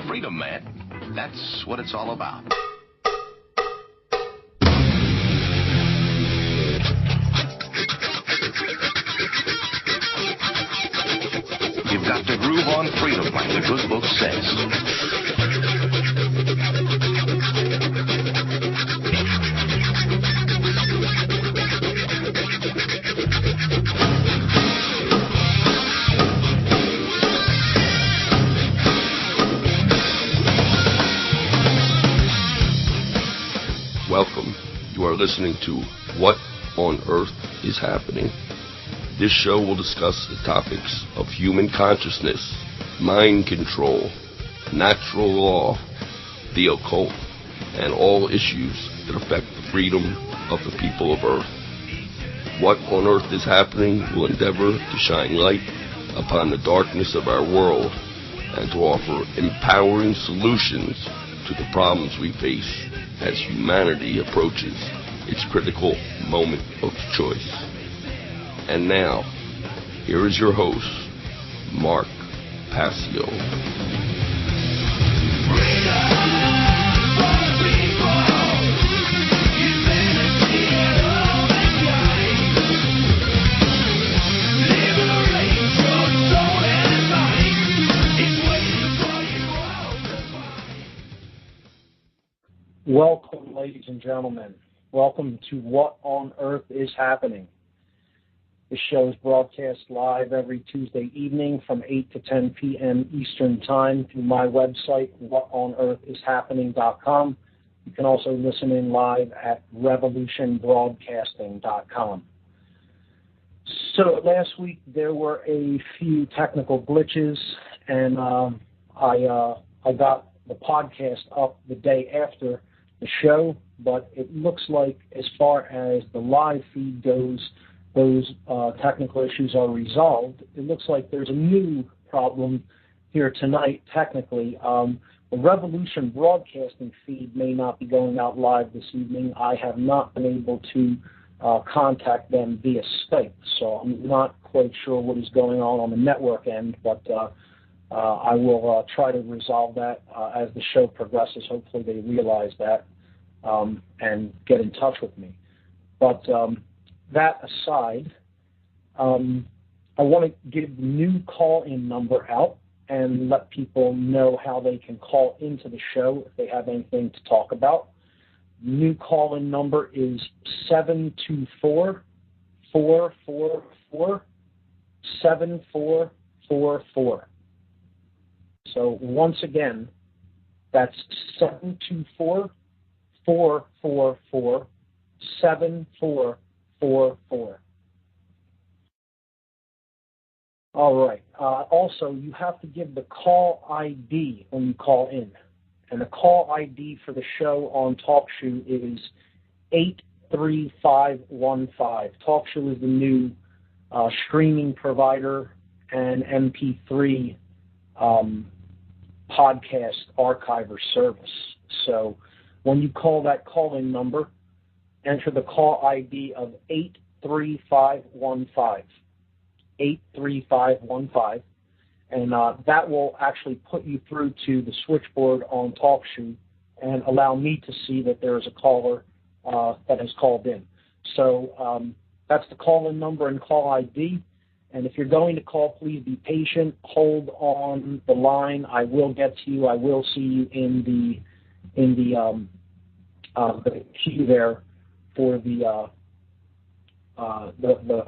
Freedom, man. That's what it's all about. You've got to groove on freedom, like the good book says. Welcome. You are listening to What on Earth is Happening. This show will discuss the topics of human consciousness, mind control, natural law, the occult, and all issues that affect the freedom of the people of Earth. What on Earth is Happening will endeavor to shine light upon the darkness of our world and to offer empowering solutions to the problems we face as humanity approaches its critical moment of choice. And now, here is your host, Mark Passio. Welcome, ladies and gentlemen. Welcome to What on Earth is Happening. This show is broadcast live every Tuesday evening from 8 to 10 p.m. Eastern Time through my website, whatonearthishappening.com. You can also listen in live at revolutionbroadcasting.com. So last week there were a few technical glitches, and I got the podcast up the day after the show, but it looks like as far as the live feed goes, those technical issues are resolved. It looks like there's a new problem here tonight, technically. The Revolution Broadcasting feed may not be going out live this evening. I have not been able to contact them via Skype, so I'm not quite sure what is going on the network end, but I will try to resolve that as the show progresses. Hopefully they realize that and get in touch with me. But that aside, I want to give the new call-in number out and let people know how they can call into the show if they have anything to talk about. The new call-in number is 724-444-7444. So once again, that's 724-444-7444. All right. Also, you have to give the call ID when you call in. And the call ID for the show on TalkShoe is 83515. TalkShoe is the new streaming provider and MP3 podcast archiver service. So when you call that call-in number, enter the call ID of 83515. 83515, and that will actually put you through to the switchboard on TalkShoe and allow me to see that there is a caller that has called in. So that's the call-in number and call ID. And if you're going to call, please be patient. Hold on the line. I will get to you. I will see you in the queue there for the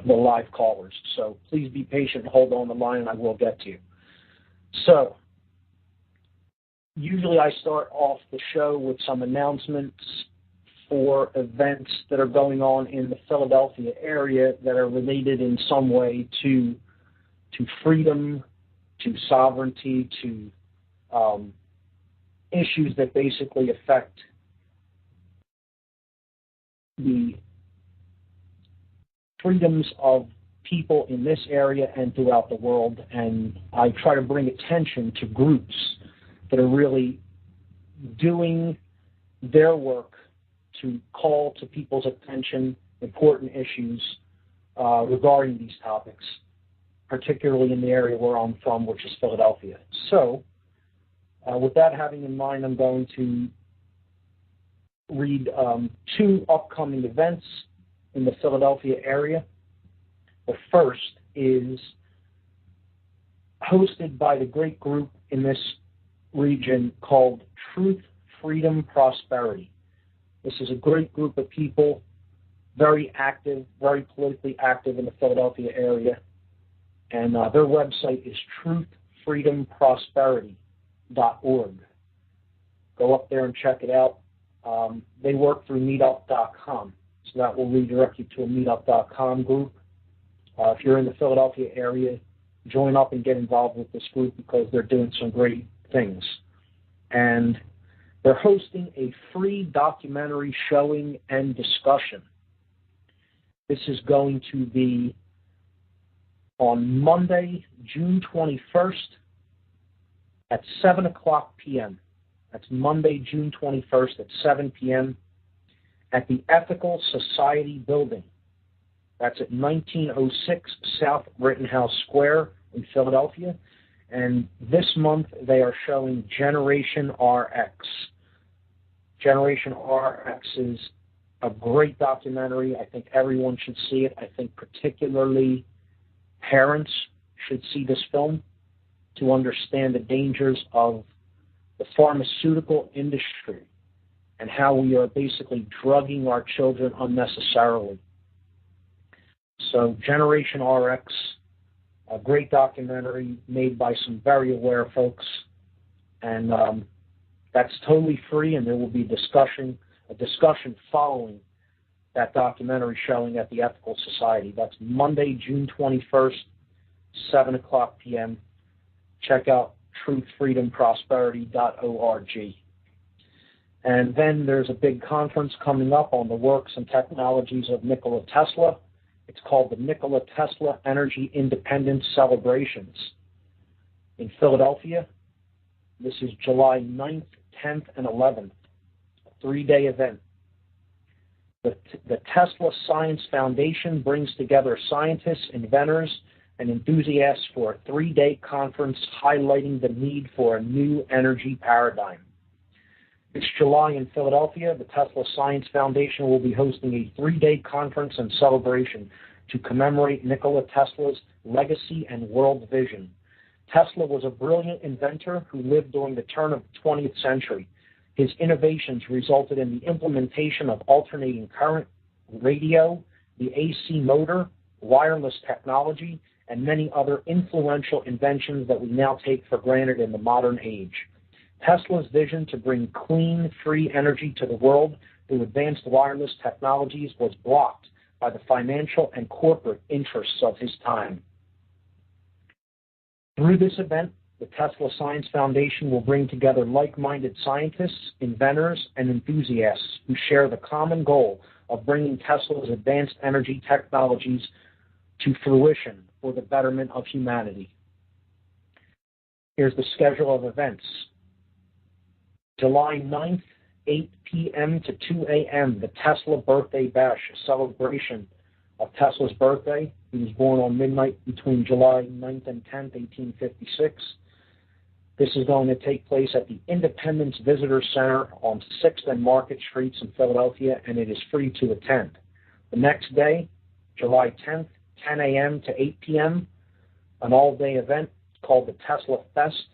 live callers. So please be patient, hold on the line, and I will get to you. So usually I start off the show with some announcements for events that are going on in the Philadelphia area that are related in some way to freedom, to sovereignty, to issues that basically affect the freedoms of people in this area and throughout the world. And I try to bring attention to groups that are really doing their work to call to people's attention important issues regarding these topics, particularly in the area where I'm from, which is Philadelphia. So With that having in mind, I'm going to read two upcoming events in the Philadelphia area. The first is hosted by the great group in this region called Truth, Freedom, Prosperity. This is a great group of people, very active, very politically active in the Philadelphia area. And their website is truthfreedomprosperity.org. Go up there and check it out. They work through meetup.com, so that will redirect you to a meetup.com group. If you're in the Philadelphia area, join up and get involved with this group because they're doing some great things. And they're hosting a free documentary showing and discussion. This is going to be on Monday, June 21st at 7 o'clock p.m. That's Monday, June 21st at 7 p.m. at the Ethical Society Building. That's at 1906 South Rittenhouse Square in Philadelphia. And this month they are showing Generation RX. Generation RX is a great documentary. I think everyone should see it. I think particularly parents should see this film to understand the dangers of the pharmaceutical industry and how we are basically drugging our children unnecessarily. So Generation RX, a great documentary made by some very aware folks, and that's totally free, and there will be a discussion following that documentary showing at the Ethical Society. That's Monday, June 21st, 7 o'clock p.m. Check out truthfreedomprosperity.org. And then there's a big conference coming up on the works and technologies of Nikola Tesla. It's called the Nikola Tesla Energy Independence Celebrations in Philadelphia. This is July 9th, 10th, and 11th, a 3-day event. The Tesla Science Foundation brings together scientists, inventors, and enthusiasts for a 3-day conference highlighting the need for a new energy paradigm. This July in Philadelphia, the Tesla Science Foundation will be hosting a 3-day conference and celebration to commemorate Nikola Tesla's legacy and world vision. Tesla was a brilliant inventor who lived during the turn of the 20th century. His innovations resulted in the implementation of alternating current, radio, the AC motor, wireless technology, and many other influential inventions that we now take for granted in the modern age. Tesla's vision to bring clean, free energy to the world through advanced wireless technologies was blocked by the financial and corporate interests of his time. Through this event, the Tesla Science Foundation will bring together like-minded scientists, inventors, and enthusiasts who share the common goal of bringing Tesla's advanced energy technologies to fruition for the betterment of humanity. Here's the schedule of events. July 9th, 8 p.m. to 2 a.m., the Tesla Birthday Bash, a celebration of Tesla's birthday. He was born on midnight between July 9th and 10th, 1856. This is going to take place at the Independence Visitor Center on 6th and Market Streets in Philadelphia, and it is free to attend. The next day, July 10th, 10 a.m. to 8 p.m., an all-day event called the Tesla Fest.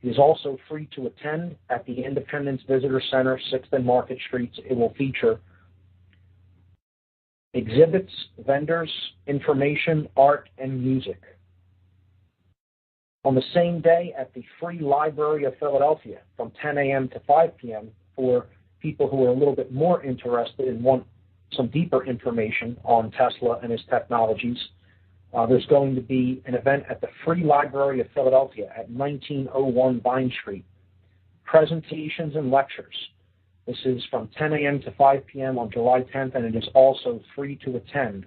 It is also free to attend at the Independence Visitor Center, 6th and Market Streets. It will feature exhibits, vendors, information, art, and music. On the same day at the Free Library of Philadelphia from 10 a.m. to 5 p.m. for people who are a little bit more interested and want some deeper information on Tesla and his technologies, there's going to be an event at the Free Library of Philadelphia at 1901 Vine Street. Presentations and lectures. This is from 10 a.m. to 5 p.m. on July 10th, and it is also free to attend.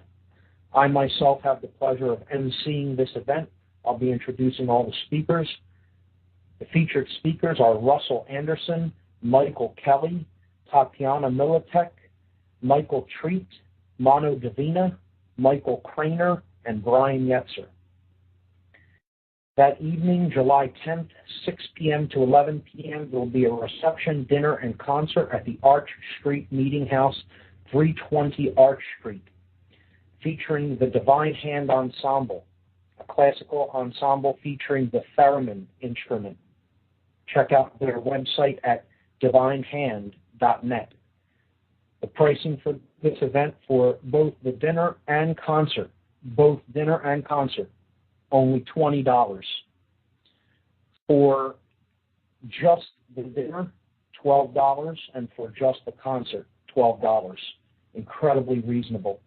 I myself have the pleasure of emceeing this event. I'll be introducing all the speakers. The featured speakers are Russell Anderson, Michael Kelly, Tatiana Militek, Michael Treat, Mano Davina, Michael Craner, and Brian Yetzer. That evening, July 10th, 6 p.m. to 11 p.m., there will be a reception, dinner, and concert at the Arch Street Meeting House, 320 Arch Street, featuring the Divine Hand Ensemble, a classical ensemble featuring the theremin instrument. Check out their website at divinehand.net. The pricing for this event for both the dinner and concert, only $20. For just the dinner, $12, and for just the concert, $12. Incredibly reasonable.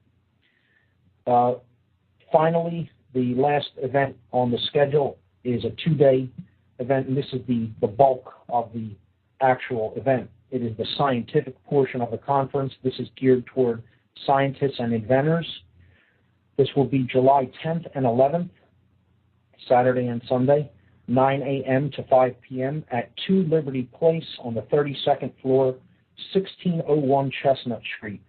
Finally, the last event on the schedule is a 2-day event, and this is the bulk of the actual event. It is the scientific portion of the conference. This is geared toward scientists and inventors. This will be July 10th and 11th, Saturday and Sunday, 9 a.m. to 5 p.m. at 2 Liberty Place on the 32nd floor, 1601 Chestnut Street.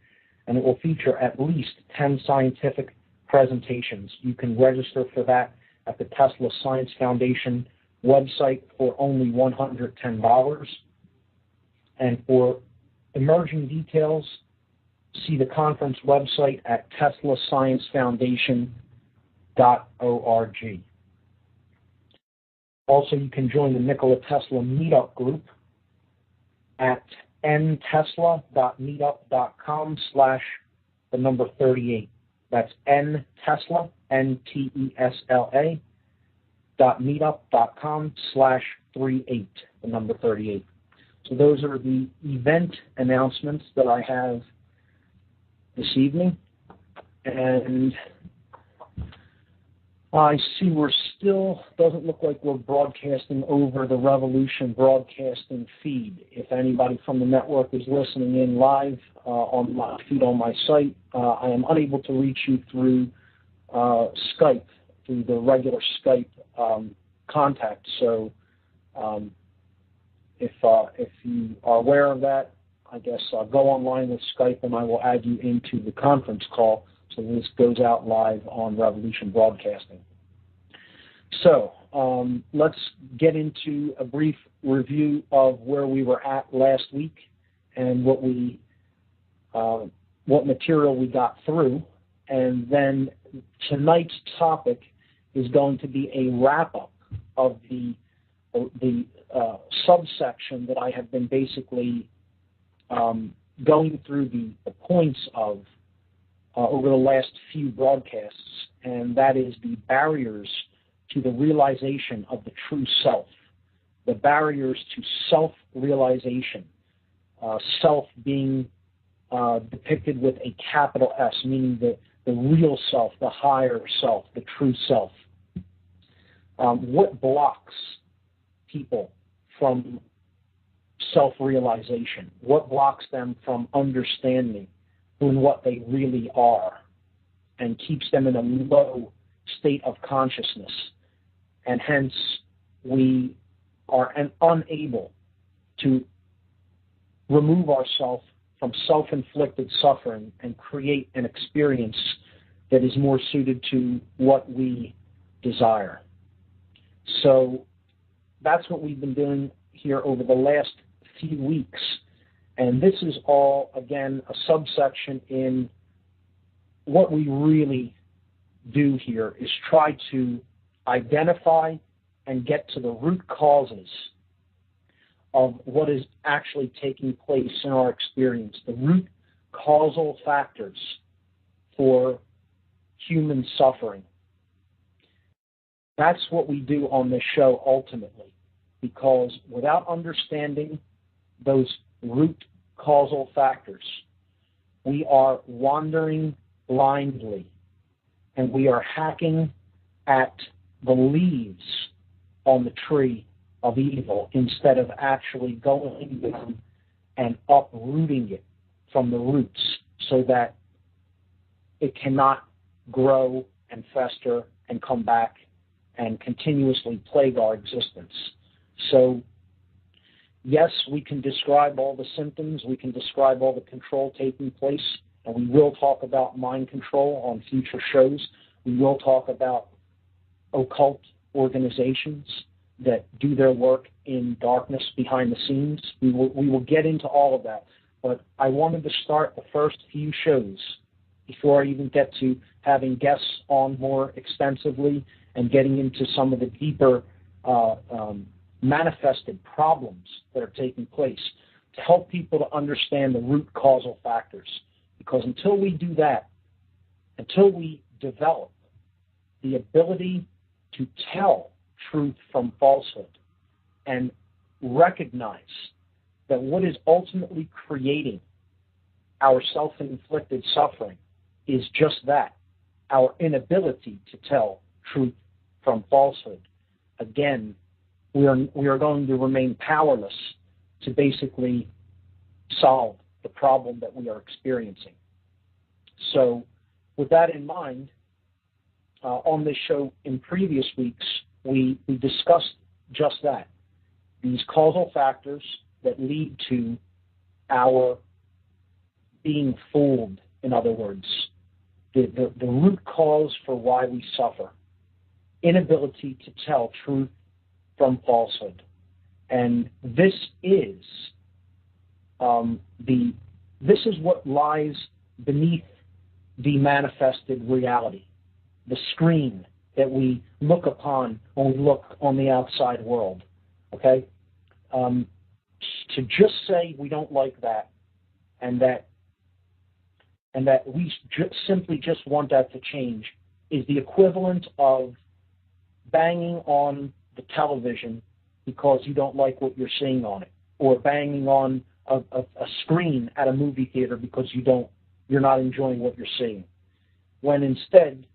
And it will feature at least 10 scientific presentations. You can register for that at the Tesla Science Foundation website for only $110. And for emerging details, see the conference website at teslasciencefoundation.org. Also, you can join the Nikola Tesla Meetup group at ntesla.meetup.com/38. That's ntesla, N-T-E-S-L-A, .meetup.com/38, 38. So those are the event announcements that I have this evening. And I see doesn't look like we're broadcasting over the Revolution broadcasting feed. If anybody from the network is listening in live on my feed on my site, I am unable to reach you through Skype, through the regular Skype contact. So if you are aware of that, I guess go online with Skype and I will add you into the conference call so this goes out live on Revolution Broadcasting. So let's get into a brief review of where we were at last week and what material we got through. And then tonight's topic is going to be a wrap-up of the subsection that I have been basically going through the points of over the last few broadcasts, and that is the barriers to the realization of the true self, the barriers to self-realization, self being depicted with a capital S, meaning the real self, the higher self, the true self. What blocks people from self-realization? What blocks them from understanding who and what they really are and keeps them in a low state of consciousness? And hence, we are unable to remove ourselves from self-inflicted suffering and create an experience that is more suited to what we desire. So that's what we've been doing here over the last few weeks. And this is all, again, a subsection in what we really do here is try to identify and get to the root causes of what is actually taking place in our experience, the root causal factors for human suffering. That's what we do on this show ultimately, because without understanding those root causal factors, we are wandering blindly and we are hacking at the leaves on the tree of evil instead of actually going down and uprooting it from the roots so that it cannot grow and fester and come back and continuously plague our existence. So, yes, we can describe all the symptoms, we can describe all the control taking place, and we will talk about mind control on future shows. We will talk about occult organizations that do their work in darkness behind the scenes. We will get into all of that. But I wanted to start the first few shows before I even get to having guests on more extensively and getting into some of the deeper manifested problems that are taking place, to help people to understand the root causal factors. Because until we do that, until we develop the ability to tell truth from falsehood and recognize that what is ultimately creating our self-inflicted suffering is just that, our inability to tell truth from falsehood, again, we are going to remain powerless to basically solve the problem that we are experiencing. So with that in mind, on this show in previous weeks, we discussed just that, these causal factors that lead to our being fooled, in other words, the root cause for why we suffer, inability to tell truth from falsehood. And this is what lies beneath the manifested reality, the screen that we look upon when we look on the outside world. Okay? To just say we don't like that, and that we simply just want that to change, is the equivalent of banging on the television because you don't like what you're seeing on it, or banging on a screen at a movie theater because you're not enjoying what you're seeing. When instead,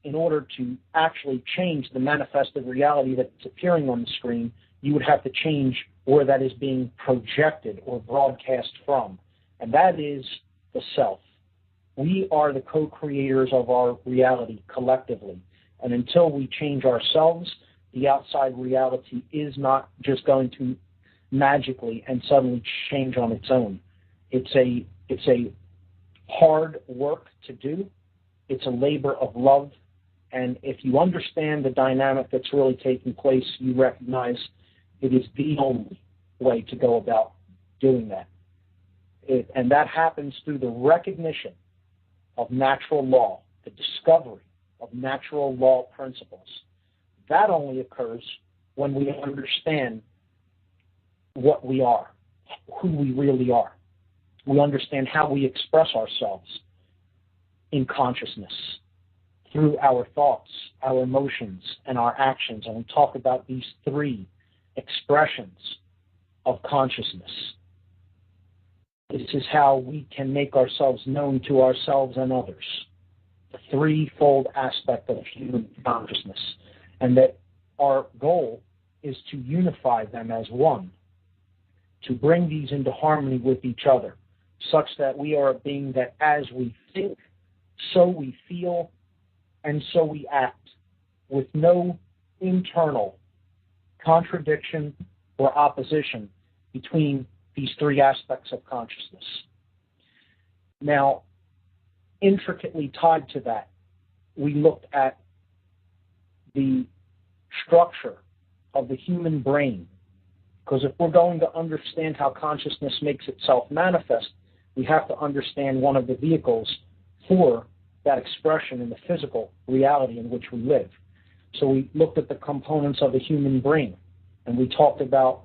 in order to actually change the manifested reality that's appearing on the screen, you would have to change where that is being projected or broadcast from, and that is the self. We are the co-creators of our reality collectively, and until we change ourselves, the outside reality is not just going to magically and suddenly change on its own. It's a hard work to do. It's a labor of love, and if you understand the dynamic that's really taking place, you recognize it is the only way to go about doing that. And that happens through the recognition of natural law, the discovery of natural law principles. That only occurs when we understand what we are, who we really are. We understand how we express ourselves in consciousness through our thoughts, our emotions, and our actions. And we talk about these three expressions of consciousness. This is how we can make ourselves known to ourselves and others. The threefold aspect of human consciousness. And that our goal is to unify them as one, to bring these into harmony with each other, such that we are a being that as we think, so we feel, and so we act, with no internal contradiction or opposition between these three aspects of consciousness. Now, intricately tied to that, we looked at the structure of the human brain, because if we're going to understand how consciousness makes itself manifest, we have to understand one of the vehicles for that expression in the physical reality in which we live. So we looked at the components of the human brain, and we talked about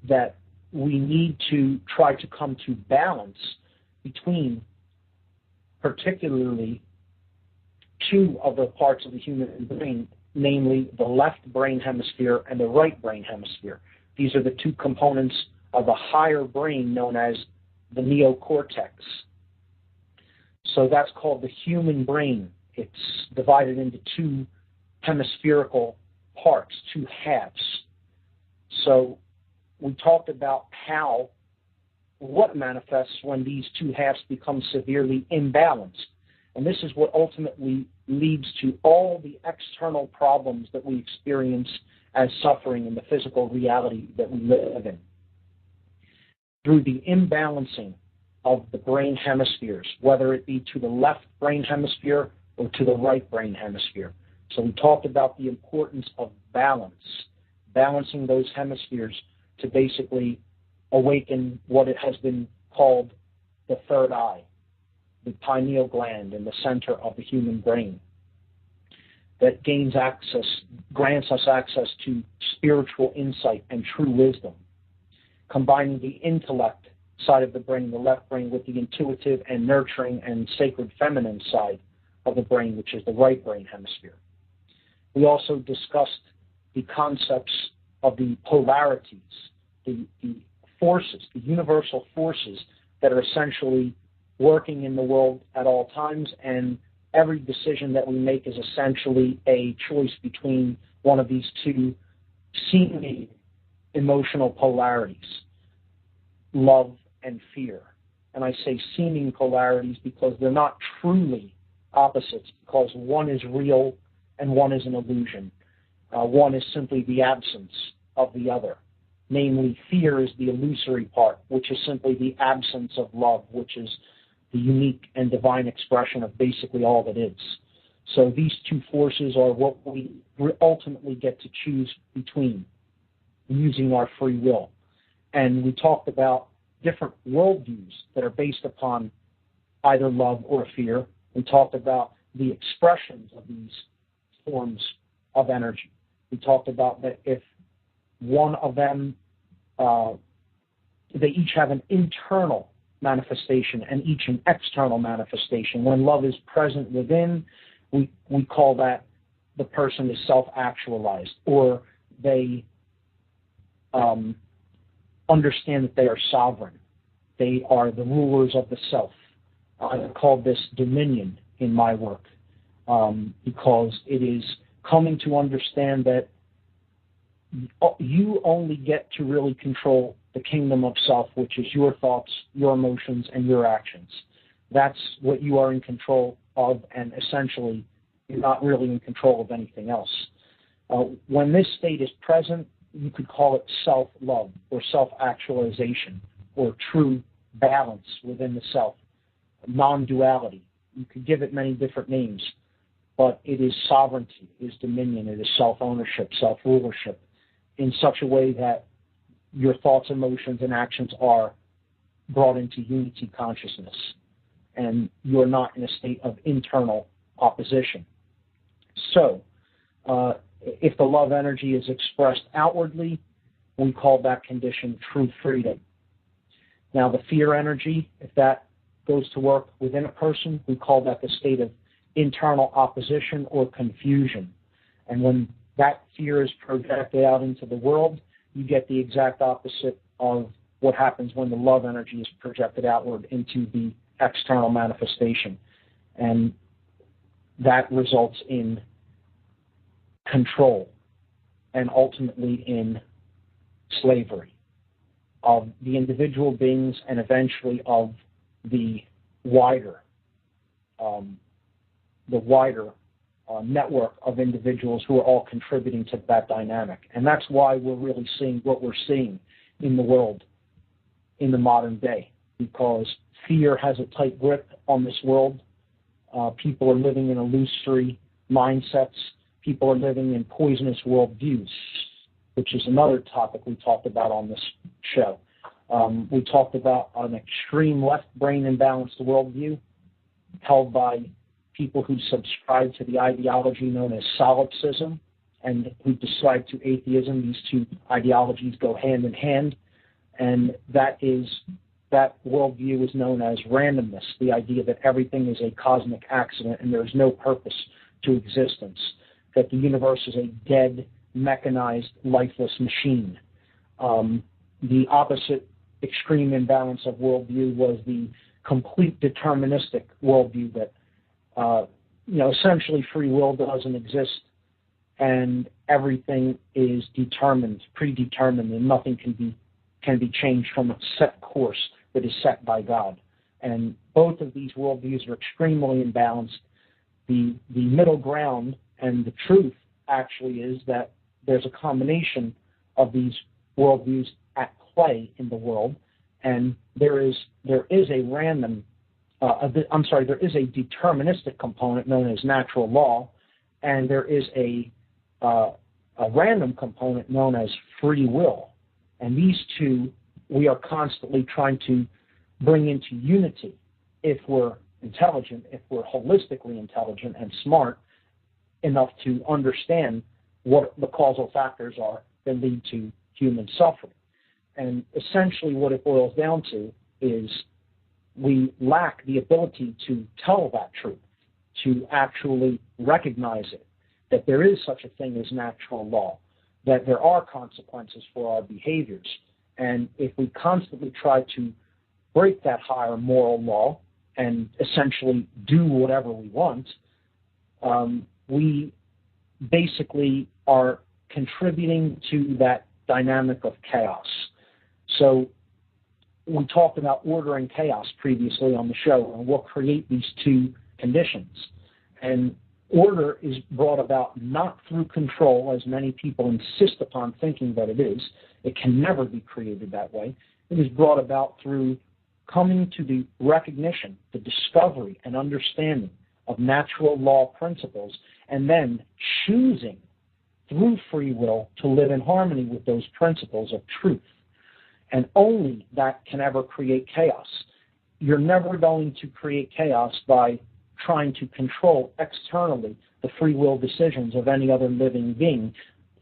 that we need to try to come to balance between particularly two of the parts of the human brain, namely the left brain hemisphere and the right brain hemisphere. These are the two components of the higher brain known as the neocortex. So that's called the human brain. It's divided into two hemispherical parts, two halves. So we talked about what manifests when these two halves become severely imbalanced. And this is what ultimately leads to all the external problems that we experience as suffering in the physical reality that we live in. Through the imbalancing of the brain hemispheres, whether it be to the left brain hemisphere or to the right brain hemisphere. So we talked about the importance of balancing those hemispheres to basically awaken what it has been called the third eye, the pineal gland in the center of the human brain, that grants us access to spiritual insight and true wisdom, combining the intellect side of the brain, the left brain, with the intuitive and nurturing and sacred feminine side of the brain, which is the right brain hemisphere. We also discussed the concepts of the polarities, the forces, the universal forces that are essentially working in the world at all times, and every decision that we make is essentially a choice between one of these two seeming emotional polarities, love and fear. And I say seeming polarities because they're not truly opposites, because one is real and one is an illusion. One is simply the absence of the other. Namely, fear is the illusory part, which is simply the absence of love, which is the unique and divine expression of basically all that is. So these two forces are what we ultimately get to choose between using our free will. And we talked about different worldviews that are based upon either love or fear. We talked about the expressions of these forms of energy. We talked about that if one of them, they each have an internal manifestation and each an external manifestation. When love is present within, we call that the person is self-actualized, or they understand that they are sovereign. They are the rulers of the self. I call this dominion in my work because it is coming to understand that you only get to really control the kingdom of self, which is your thoughts, your emotions, and your actions. That's what you are in control of, and essentially you're not really in control of anything else. When this state is present, you could call it self-love or self-actualization or true balance within the self, non-duality. You could give it many different names, but it is sovereignty, it is dominion, it is self-ownership, self-rulership, in such a way that your thoughts, emotions, and actions are brought into unity consciousness, and you're not in a state of internal opposition. So, if the love energy is expressed outwardly, we call that condition true freedom. Now, the fear energy, if that goes to work within a person, we call that the state of internal opposition or confusion. And when that fear is projected out into the world, you get the exact opposite of what happens when the love energy is projected outward into the external manifestation. And that results in control and ultimately in slavery of the individual beings and eventually of the wider network of individuals who are all contributing to that dynamic. And that's why we're really seeing what we're seeing in the world in the modern day, because fear has a tight grip on this world. People are living in illusory mindsets. People are living in poisonous worldviews, which is another topic we talked about on this show. We talked about an extreme left brain imbalanced worldview held by people who subscribe to the ideology known as solipsism and who decide to atheism. These two ideologies go hand in hand, and that worldview is known as randomness, the idea that everything is a cosmic accident and there is no purpose to existence, that the universe is a dead, mechanized, lifeless machine. The opposite extreme imbalance of worldview was the complete deterministic worldview that essentially free will doesn't exist and everything is determined, predetermined, and nothing can be changed from a set course that is set by God. And both of these worldviews are extremely imbalanced. The middle ground and the truth actually is that there's a combination of these worldviews at play in the world, and there is a deterministic component known as natural law, and there is a random component known as free will. And these two we are constantly trying to bring into unity if we're intelligent, if we're holistically intelligent and smart enough to understand what the causal factors are that lead to human suffering. And essentially what it boils down to is we lack the ability to tell that truth, to actually recognize it, that there is such a thing as natural law, that there are consequences for our behaviors. And if we constantly try to break that higher moral law and essentially do whatever we want, we basically are contributing to that dynamic of chaos. So we talked about order and chaos previously on the show, and we'll create these two conditions. And order is brought about not through control, as many people insist upon thinking that it is. It can never be created that way. It is brought about through coming to the recognition, the discovery and understanding of natural law principles, and then choosing through free will to live in harmony with those principles of truth. And only that can ever create chaos. You're never going to create chaos by trying to control externally the free will decisions of any other living being.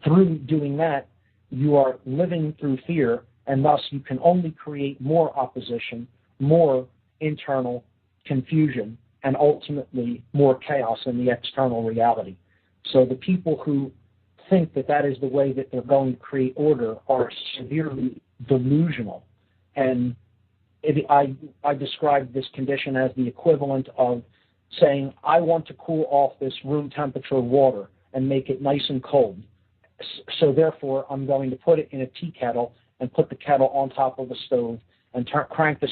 Through doing that, you are living through fear, and thus you can only create more opposition, more internal confusion, and ultimately more chaos in the external reality. So the people who think that that is the way that they're going to create order are severely delusional. And I describe this condition as the equivalent of saying, I want to cool off this room temperature water and make it nice and cold. So therefore, I'm going to put it in a tea kettle and put the kettle on top of the stove and crank the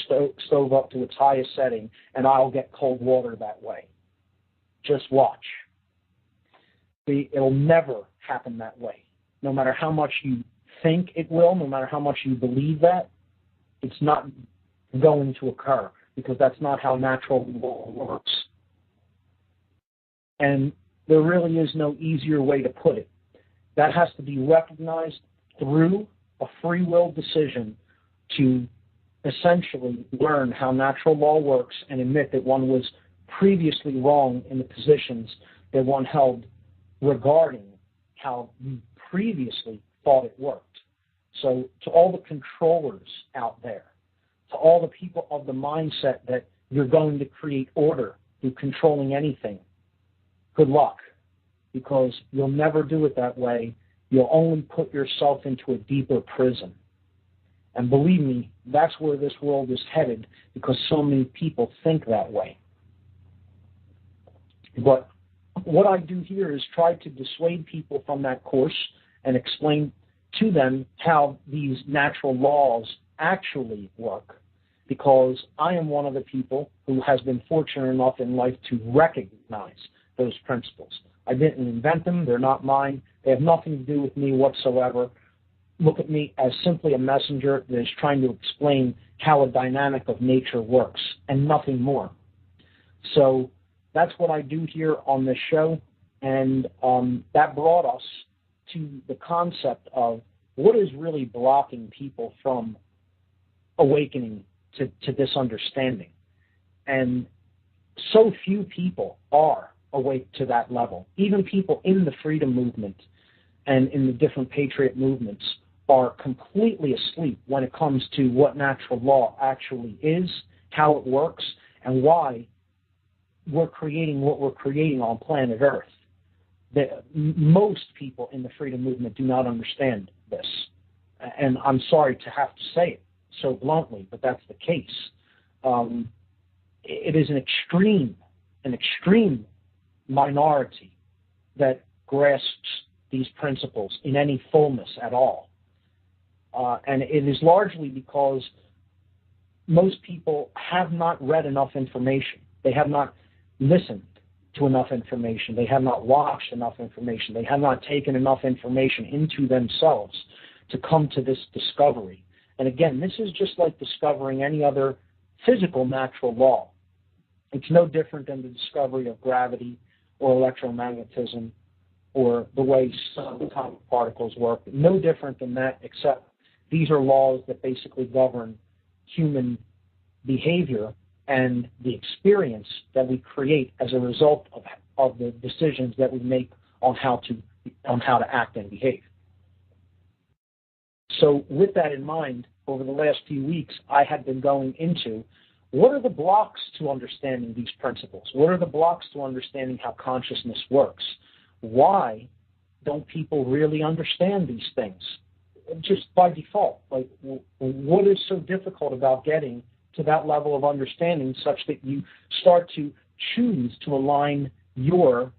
stove up to its highest setting, and I'll get cold water that way. Just watch. It'll never happen that way. No matter how much you think it will, no matter how much you believe that, it's not going to occur, because that's not how natural law works. And there really is no easier way to put it. That has to be recognized through a free will decision to essentially learn how natural law works and admit that one was previously wrong in the positions that one held regarding how you previously thought it worked. So to all the controllers out there, to all the people of the mindset that you're going to create order through controlling anything, good luck, because you'll never do it that way. You'll only put yourself into a deeper prison. And believe me, that's where this world is headed, because so many people think that way. But what I do here is try to dissuade people from that course and explain to them how these natural laws actually work, because I am one of the people who has been fortunate enough in life to recognize those principles. I didn't invent them. They're not mine. They have nothing to do with me whatsoever. Look at me as simply a messenger that is trying to explain how a dynamic of nature works, and nothing more. So that's what I do here on this show, and that brought us to the concept of what is really blocking people from awakening to this understanding. And so few people are awake to that level. Even people in the freedom movement and in the different patriot movements are completely asleep when it comes to what natural law actually is, how it works, and why we're creating what we're creating on planet Earth. Most people in the freedom movement do not understand this. And I'm sorry to have to say it so bluntly, but that's the case. It is an extreme minority that grasps these principles in any fullness at all. And it is largely because most people have not read enough information. They have not listened to enough information. They have not watched enough information. They have not taken enough information into themselves to come to this discovery. And again, this is just like discovering any other physical natural law. It's no different than the discovery of gravity or electromagnetism or the way subatomic particles work. No different than that, except these are laws that basically govern human behavior and the experience that we create as a result of the decisions that we make on how to act and behave. So with that in mind, over the last few weeks, I had been going into what are the blocks to understanding these principles? What are the blocks to understanding how consciousness works? Why don't people really understand these things? Just by default, like what is so difficult about getting to that level of understanding such that you start to choose to align your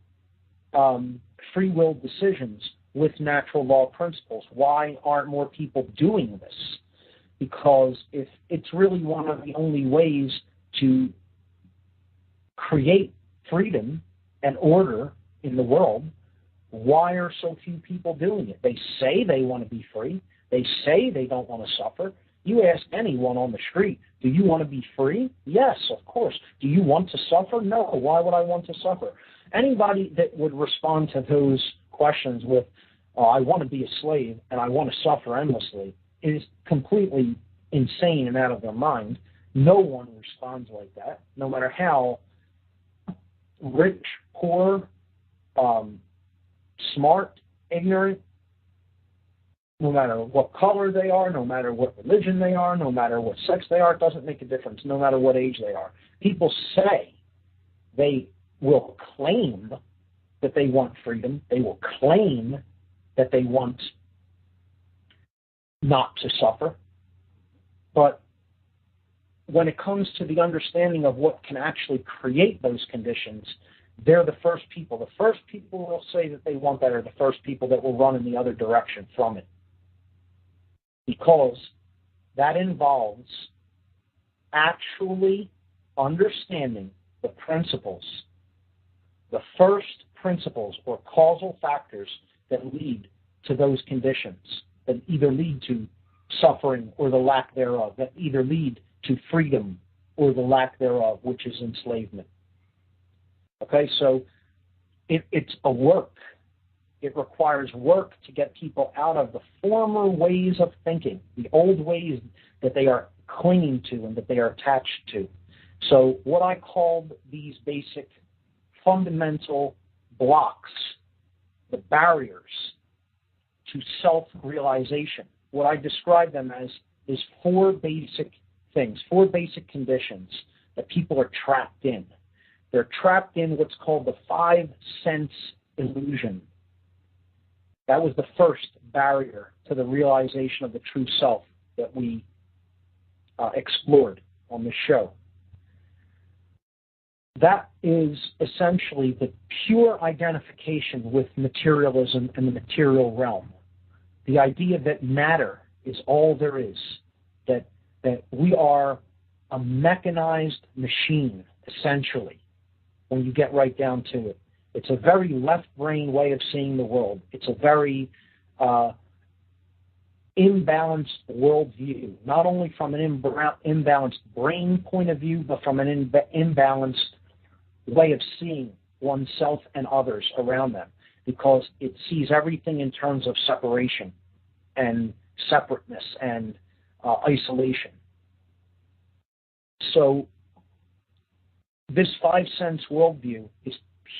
free will decisions with natural law principles? Why aren't more people doing this? Because if it's really one of the only ways to create freedom and order in the world, why are so few people doing it? They say they want to be free. They say they don't want to suffer. You ask anyone on the street, do you want to be free? Yes, of course. Do you want to suffer? No. Why would I want to suffer? Anybody that would respond to those questions with, I want to be a slave and I want to suffer endlessly, is completely insane and out of their mind. No one responds like that, no matter how rich, poor, smart, ignorant, no matter what color they are, no matter what religion they are, no matter what sex they are, it doesn't make a difference, no matter what age they are. People say they will claim that they want freedom. They will claim that they want not to suffer. But when it comes to the understanding of what can actually create those conditions, they're the first people. The first people who will say that they want that are the first people that will run in the other direction from it. Because that involves actually understanding the principles, the first principles or causal factors that lead to those conditions, that either lead to suffering or the lack thereof, that either lead to freedom or the lack thereof, which is enslavement. Okay, so it's a work. It requires work to get people out of the former ways of thinking, the old ways that they are clinging to and that they are attached to. So what I called these basic fundamental blocks, the barriers to self-realization, what I describe them as is four basic things, four basic conditions that people are trapped in. They're trapped in what's called the 5 sense illusion. That was the first barrier to the realization of the true self that we explored on the show. That is essentially the pure identification with materialism and the material realm. The idea that matter is all there is, that we are a mechanized machine, essentially, when you get right down to it. It's a very left-brain way of seeing the world. It's a very imbalanced worldview, not only from an imbalanced brain point of view, but from an imbalanced way of seeing oneself and others around them, because it sees everything in terms of separation and separateness and isolation. So this 5 sense worldview is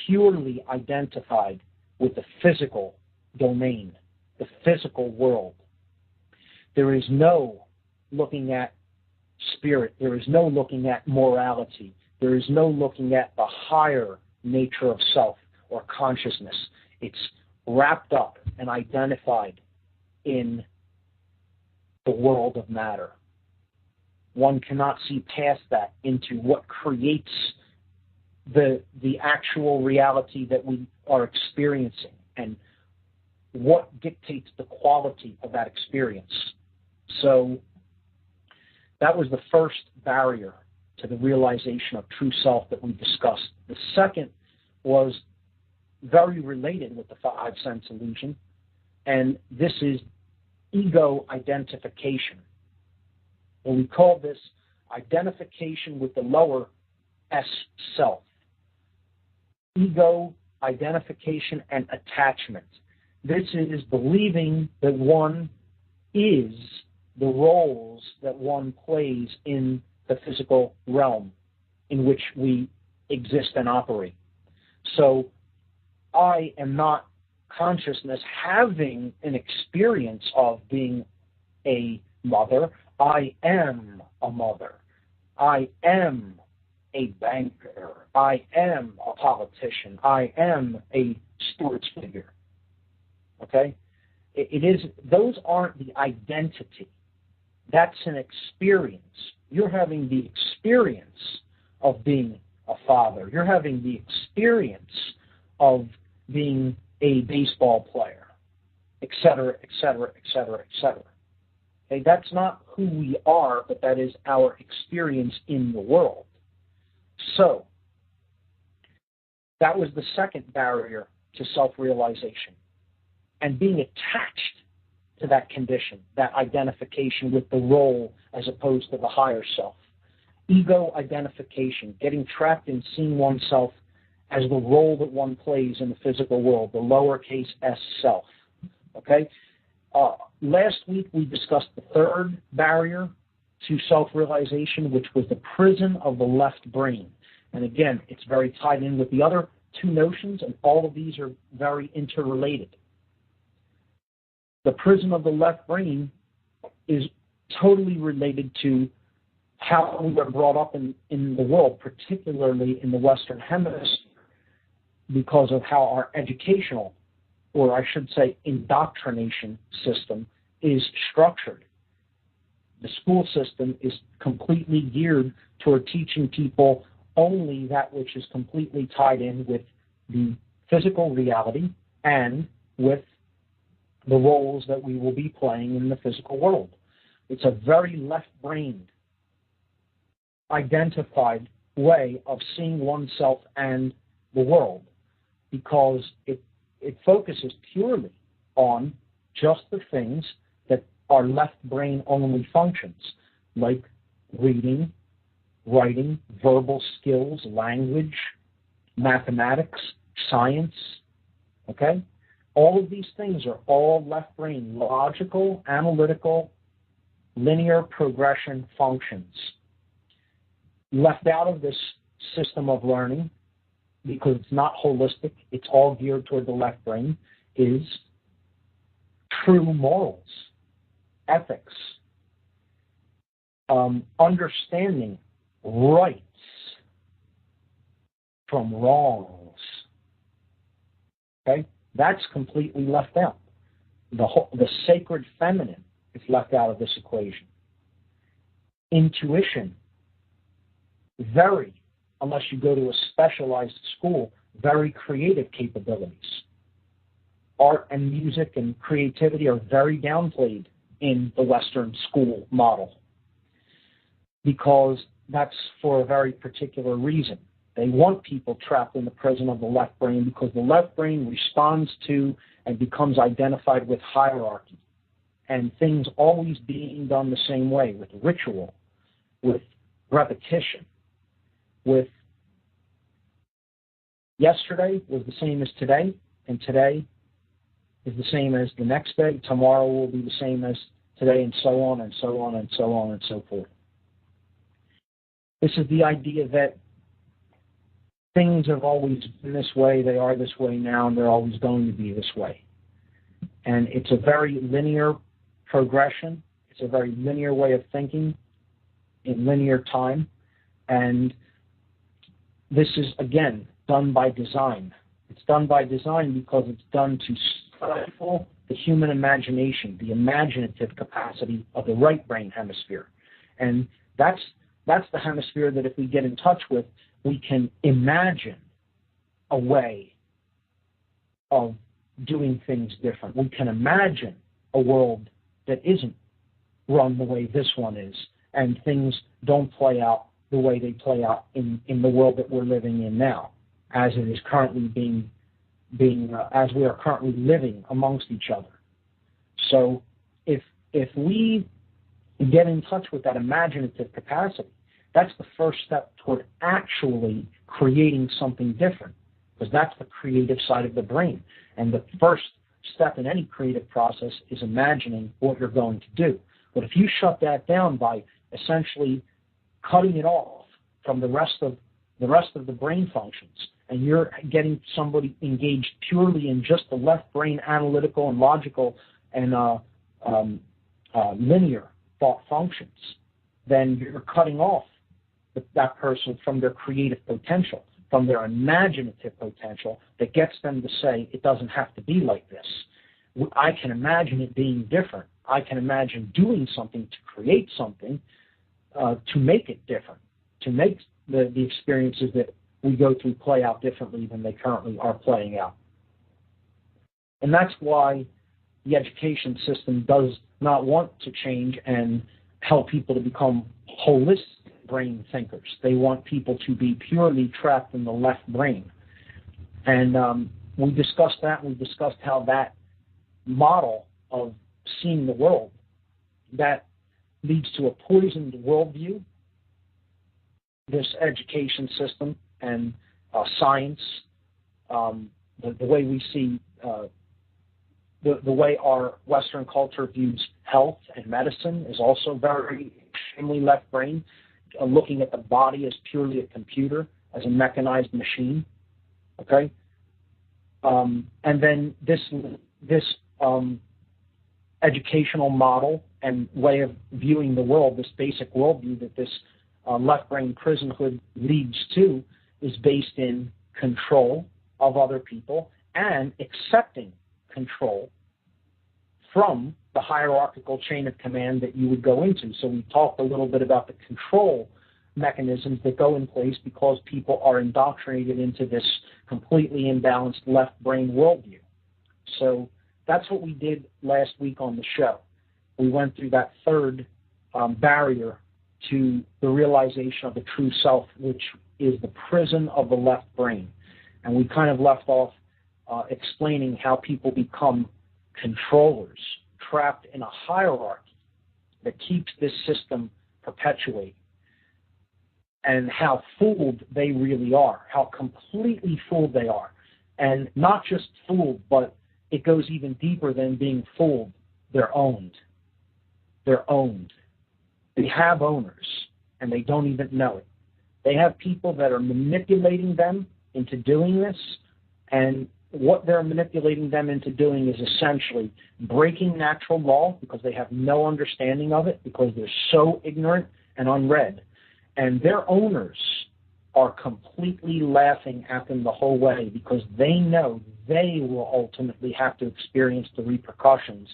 purely identified with the physical domain, the physical world. There is no looking at spirit. There is no looking at morality. There is no looking at the higher nature of self or consciousness. It's wrapped up and identified in the world of matter. One cannot see past that into what creates the actual reality that we are experiencing and what dictates the quality of that experience. So that was the first barrier to the realization of true self that we discussed. The second was very related with the 5 sense illusion, and this is ego identification. And we call this identification with the lower S self. Ego identification, and attachment. This is believing that one is the roles that one plays in the physical realm in which we exist and operate. So I am not consciousness having an experience of being a mother. I am a mother. I am a banker. I am a politician. I am a sports figure. Okay? It is, those aren't the identity. That's an experience. You're having the experience of being a father. You're having the experience of being a baseball player, et cetera, et cetera, et cetera, et cetera. Okay? That's not who we are, but that is our experience in the world. So, that was the second barrier to self-realization. And being attached to that condition, that identification with the role as opposed to the higher self. Ego identification, getting trapped in seeing oneself as the role that one plays in the physical world, the lowercase s self. Okay? Last week we discussed the third barrier to self-realization, which was the prison of the left brain. And again, it's very tied in with the other two notions, and all of these are very interrelated. The prison of the left brain is totally related to how we were brought up in the world, particularly in the Western Hemisphere, because of how our educational, or I should say indoctrination system is structured. The school system is completely geared toward teaching people only that which is completely tied in with the physical reality and with the roles that we will be playing in the physical world. It's a very left-brained, identified way of seeing oneself and the world, because it focuses purely on just the things that are left-brain only functions, like reading, writing, verbal skills, language, mathematics, science, okay? All of these things are all left brain, logical, analytical, linear progression functions. Left out of this system of learning, because it's not holistic, it's all geared toward the left brain, is true morals, ethics, understanding rights from wrongs. Okay? That's completely left out. The sacred feminine is left out of this equation. Intuition, unless you go to a specialized school, very creative capabilities. Art and music and creativity are very downplayed in the Western school model, because that's for a very particular reason. They want people trapped in the prison of the left brain, because the left brain responds to and becomes identified with hierarchy and things always being done the same way, with ritual, with repetition, with yesterday was the same as today, and today is the same as the next day, tomorrow will be the same as today, and so on and so on and so on and so forth. This is the idea that things have always been this way, they are this way now, and they're always going to be this way. And it's a very linear progression. It's a very linear way of thinking in linear time. And this is, again, done by design. It's done by design because it's done to stifle the human imagination, the imaginative capacity of the right brain hemisphere. And that's the hemisphere that if we get in touch with, we can imagine a way of doing things different. We can imagine a world that isn't run the way this one is, and things don't play out the way they play out in the world that we're living in now, as it is currently as we are currently living amongst each other. So if we get in touch with that imaginative capacity, that's the first step toward actually creating something different. because that's the creative side of the brain. And the first step in any creative process is imagining what you're going to do. But if you shut that down by essentially cutting it off from the rest of the brain functions, and you're getting somebody engaged purely in just the left brain analytical and logical and linear thought functions, then you're cutting off that person from their creative potential, from their imaginative potential that gets them to say, it doesn't have to be like this. I can imagine it being different. I can imagine doing something to create something to make it different, to make the experiences that we go through play out differently than they currently are playing out. And that's why the education system does not want to change and help people to become holistic brain thinkers. They want people to be purely trapped in the left brain. And we discussed that. We discussed how that model of seeing the world, that leads to a poisoned worldview, this education system and science, the way we see, the way our Western culture views health and medicine is also very extremely left brain, looking at the body as purely a computer, as a mechanized machine. Okay, and then this educational model and way of viewing the world, this basic worldview that this left brain prisonhood leads to, is based in control of other people and accepting control from the hierarchical chain of command that you would go into. So we talked a little bit about the control mechanisms that go in place because people are indoctrinated into this completely imbalanced left brain worldview. So that's what we did last week on the show. We went through that third barrier to the realization of the true self, which is the prison of the left brain. And we kind of left off explaining how people become controllers, trapped in a hierarchy that keeps this system perpetuating, and how fooled they really are, how completely fooled they are. And not just fooled, but it goes even deeper than being fooled. They're owned. They're owned. They have owners, and they don't even know it. They have people that are manipulating them into doing this, and what they're manipulating them into doing is essentially breaking natural law because they have no understanding of it, because they're so ignorant and unread. And their owners are completely laughing at them the whole way because they know they will ultimately have to experience the repercussions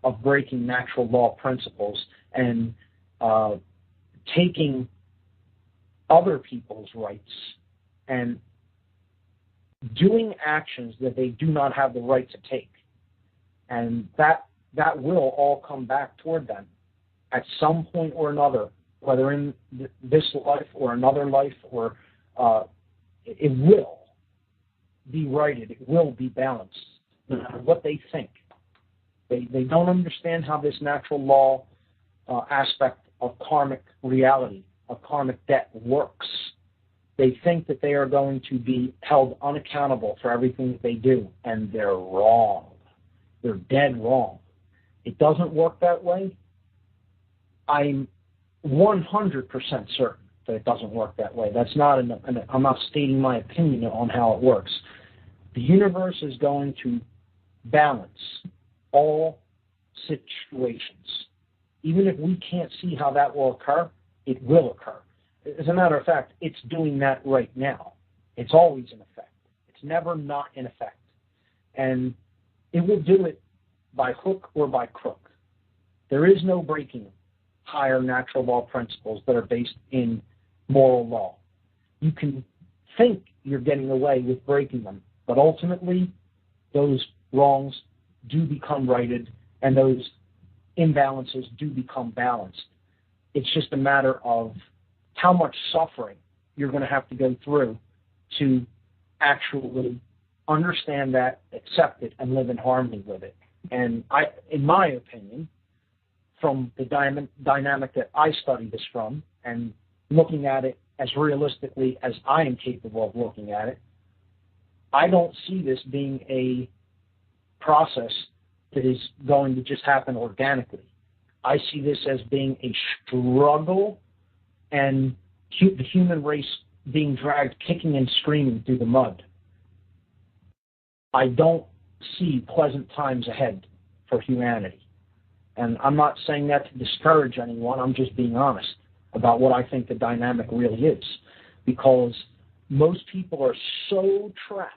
of breaking natural law principles and taking other people's rights and doing actions that they do not have the right to take. And that will all come back toward them at some point or another, whether in this life or another life, or it will be righted, it will be balanced, no matter what they think. They don't understand how this natural law aspect of karmic reality, of karmic debt works. They think that they are going to be held unaccountable for everything that they do, and they're wrong. They're dead wrong. It doesn't work that way. I'm 100% certain that it doesn't work that way. That's not I'm not stating my opinion on how it works. The universe is going to balance all situations. Even if we can't see how that will occur, it will occur. As a matter of fact, it's doing that right now. It's always in effect. It's never not in effect. And it will do it by hook or by crook. There is no breaking higher natural law principles that are based in moral law. You can think you're getting away with breaking them, but ultimately those wrongs do become righted and those imbalances do become balanced. It's just a matter of how much suffering you're going to have to go through to actually understand that, accept it, and live in harmony with it. And in my opinion, from the dynamic that I study this from, and looking at it as realistically as I am capable of looking at it, I don't see this being a process that is going to just happen organically. I see this as being a struggle and the human race being dragged kicking and screaming through the mud. I don't see pleasant times ahead for humanity. And I'm not saying that to discourage anyone. I'm just being honest about what I think the dynamic really is. Because most people are so trapped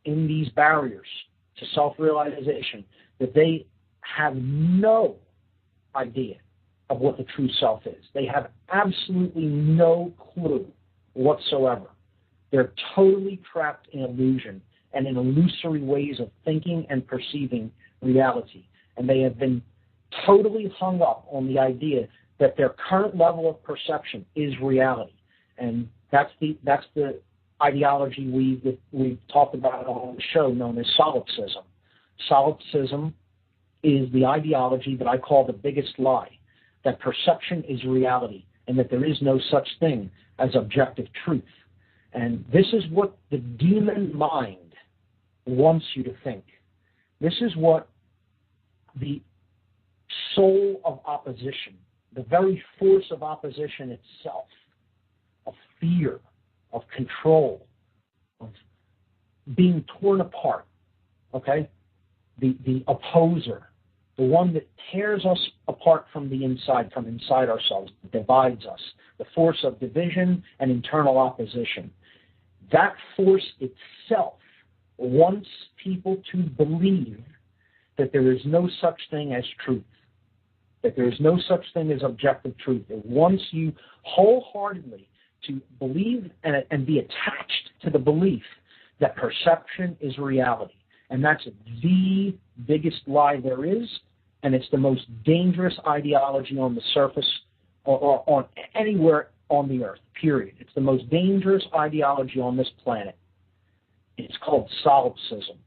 in these barriers to self-realization that they have no idea of what the true self is. They have absolutely no clue whatsoever. They're totally trapped in illusion and in illusory ways of thinking and perceiving reality. And they have been totally hung up on the idea that their current level of perception is reality. And that's the ideology we've talked about on the show, known as solipsism. Solipsism is the ideology that I call the biggest lie, that perception is reality and that there is no such thing as objective truth. And this is what the demon mind wants you to think. This is what the soul of opposition, the very force of opposition itself, of fear, of control, of being torn apart, okay? The opposer, the one that tears us apart from the inside, from inside ourselves, divides us, the force of division and internal opposition. That force itself wants people to believe that there is no such thing as truth, that there is no such thing as objective truth. It wants you wholeheartedly to believe and be attached to the belief that perception is reality. And that's the biggest lie there is, and it's the most dangerous ideology on the surface or on anywhere on the earth, period. It's the most dangerous ideology on this planet. It's called solipsism.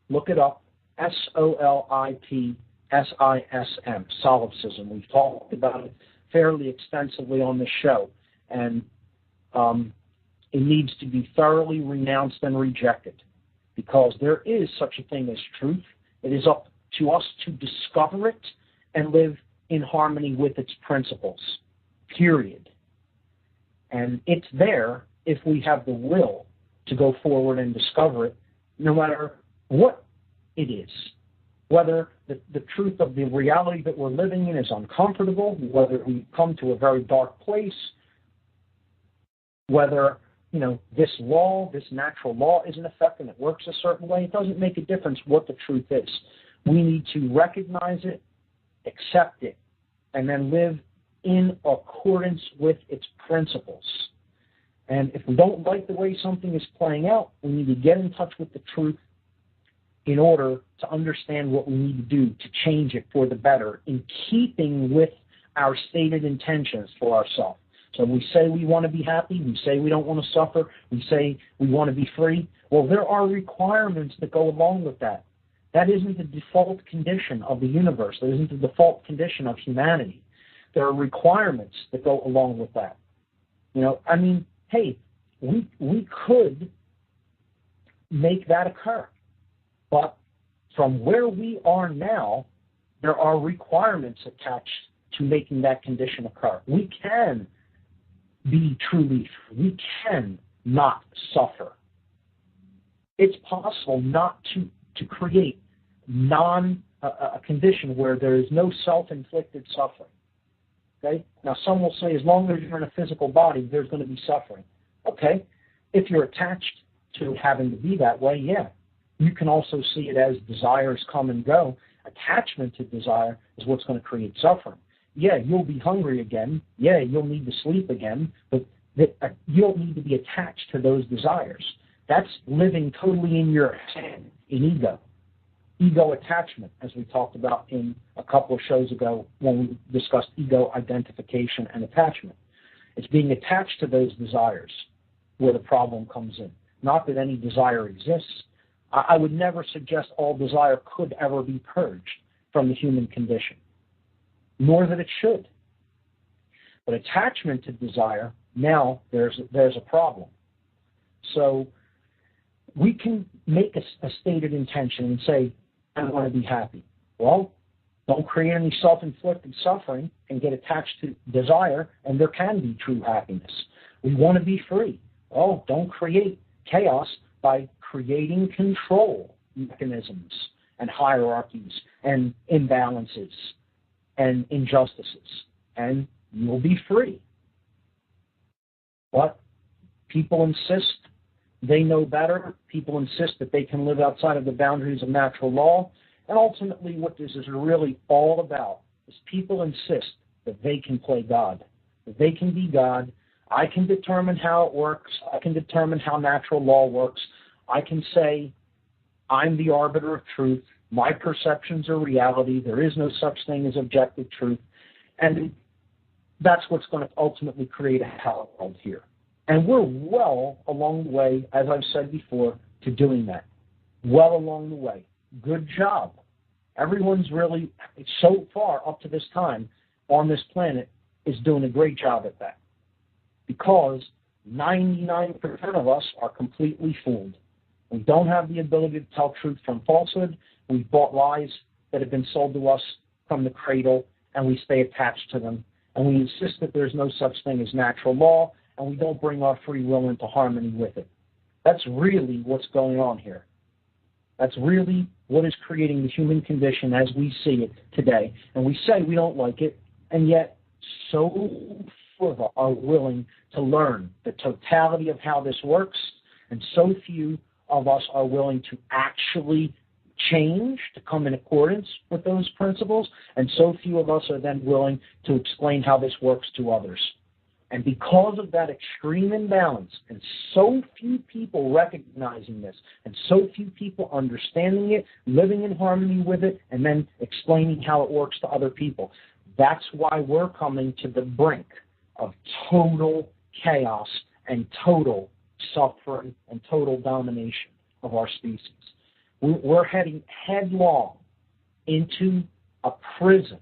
Look it up, solipsism, solipsism. We've talked about it fairly extensively on this show, and it needs to be thoroughly renounced and rejected, because there is such a thing as truth. It is up to us to discover it and live in harmony with its principles, period. And it's there if we have the will to go forward and discover it, no matter what it is. Whether the truth of the reality that we're living in is uncomfortable, whether we come to a very dark place, whether this law, this natural law is in effect and it works a certain way, it doesn't make a difference what the truth is. We need to recognize it, accept it, and then live in accordance with its principles. And if we don't like the way something is playing out, we need to get in touch with the truth in order to understand what we need to do to change it for the better, in keeping with our stated intentions for ourselves. So we say we want to be happy, we say we don't want to suffer, we say we want to be free. Well, there are requirements that go along with that. That isn't the default condition of the universe. That isn't the default condition of humanity. There are requirements that go along with that. Hey, we could make that occur. But from where we are now, there are requirements attached to making that condition occur. We can be truly free. We can not suffer. It's possible not to create a condition where there is no self-inflicted suffering. Okay? Now, some will say as long as you're in a physical body, there's going to be suffering. Okay. If you're attached to having to be that way, yeah. You can also see it as desires come and go. Attachment to desire is what's going to create suffering. Yeah, you'll be hungry again. Yeah, you'll need to sleep again. But you don't need to be attached to those desires. That's living totally in your head, in ego. Ego attachment, as we talked about in a couple of shows ago when we discussed ego identification and attachment. It's being attached to those desires where the problem comes in. Not that any desire exists. I would never suggest all desire could ever be purged from the human condition, nor that it should. But attachment to desire, now there's a problem. So we can make a stated intention and say, I want to be happy. Well, don't create any self-inflicted suffering and get attached to desire, and there can be true happiness. We want to be free. Well, don't create chaos by creating control mechanisms and hierarchies and imbalances and injustices, and you'll be free. But people insist they know better. People insist that they can live outside of the boundaries of natural law. And ultimately what this is really all about is people insist that they can play God, that they can be God. I can determine how it works. I can determine how natural law works. I can say I'm the arbiter of truth. My perceptions are reality. There is no such thing as objective truth. And that's what's going to ultimately create a hell world here. And we're well along the way, as I've said before, to doing that. Well along the way. Good job. Everyone's really, so far up to this time on this planet, is doing a great job at that. Because 99% of us are completely fooled. We don't have the ability to tell truth from falsehood. We've bought lies that have been sold to us from the cradle, and we stay attached to them. And we insist that there's no such thing as natural law, and we don't bring our free will into harmony with it. That's really what's going on here. That's really what is creating the human condition as we see it today. And we say we don't like it, and yet so few of us are willing to learn the totality of how this works, and so few of us are willing to actually change, to come in accordance with those principles, and so few of us are then willing to explain how this works to others. And because of that extreme imbalance, and so few people recognizing this, and so few people understanding it, living in harmony with it, and then explaining how it works to other people, that's why we're coming to the brink of total chaos and total suffering and total domination of our species. We're heading headlong into a prison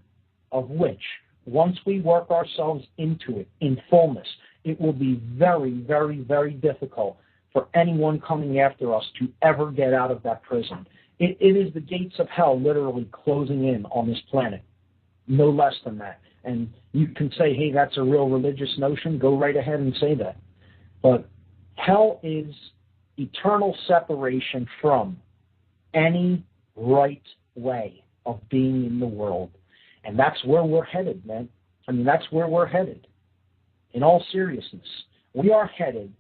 of which, once we work ourselves into it in fullness, it will be very, very, very difficult for anyone coming after us to ever get out of that prison. It is the gates of hell literally closing in on this planet, no less than that. And you can say, hey, that's a real religious notion. Go right ahead and say that. But hell is eternal separation from any right way of being in the world. And that's where we're headed, man. I mean, that's where we're headed. In all seriousness, we are headed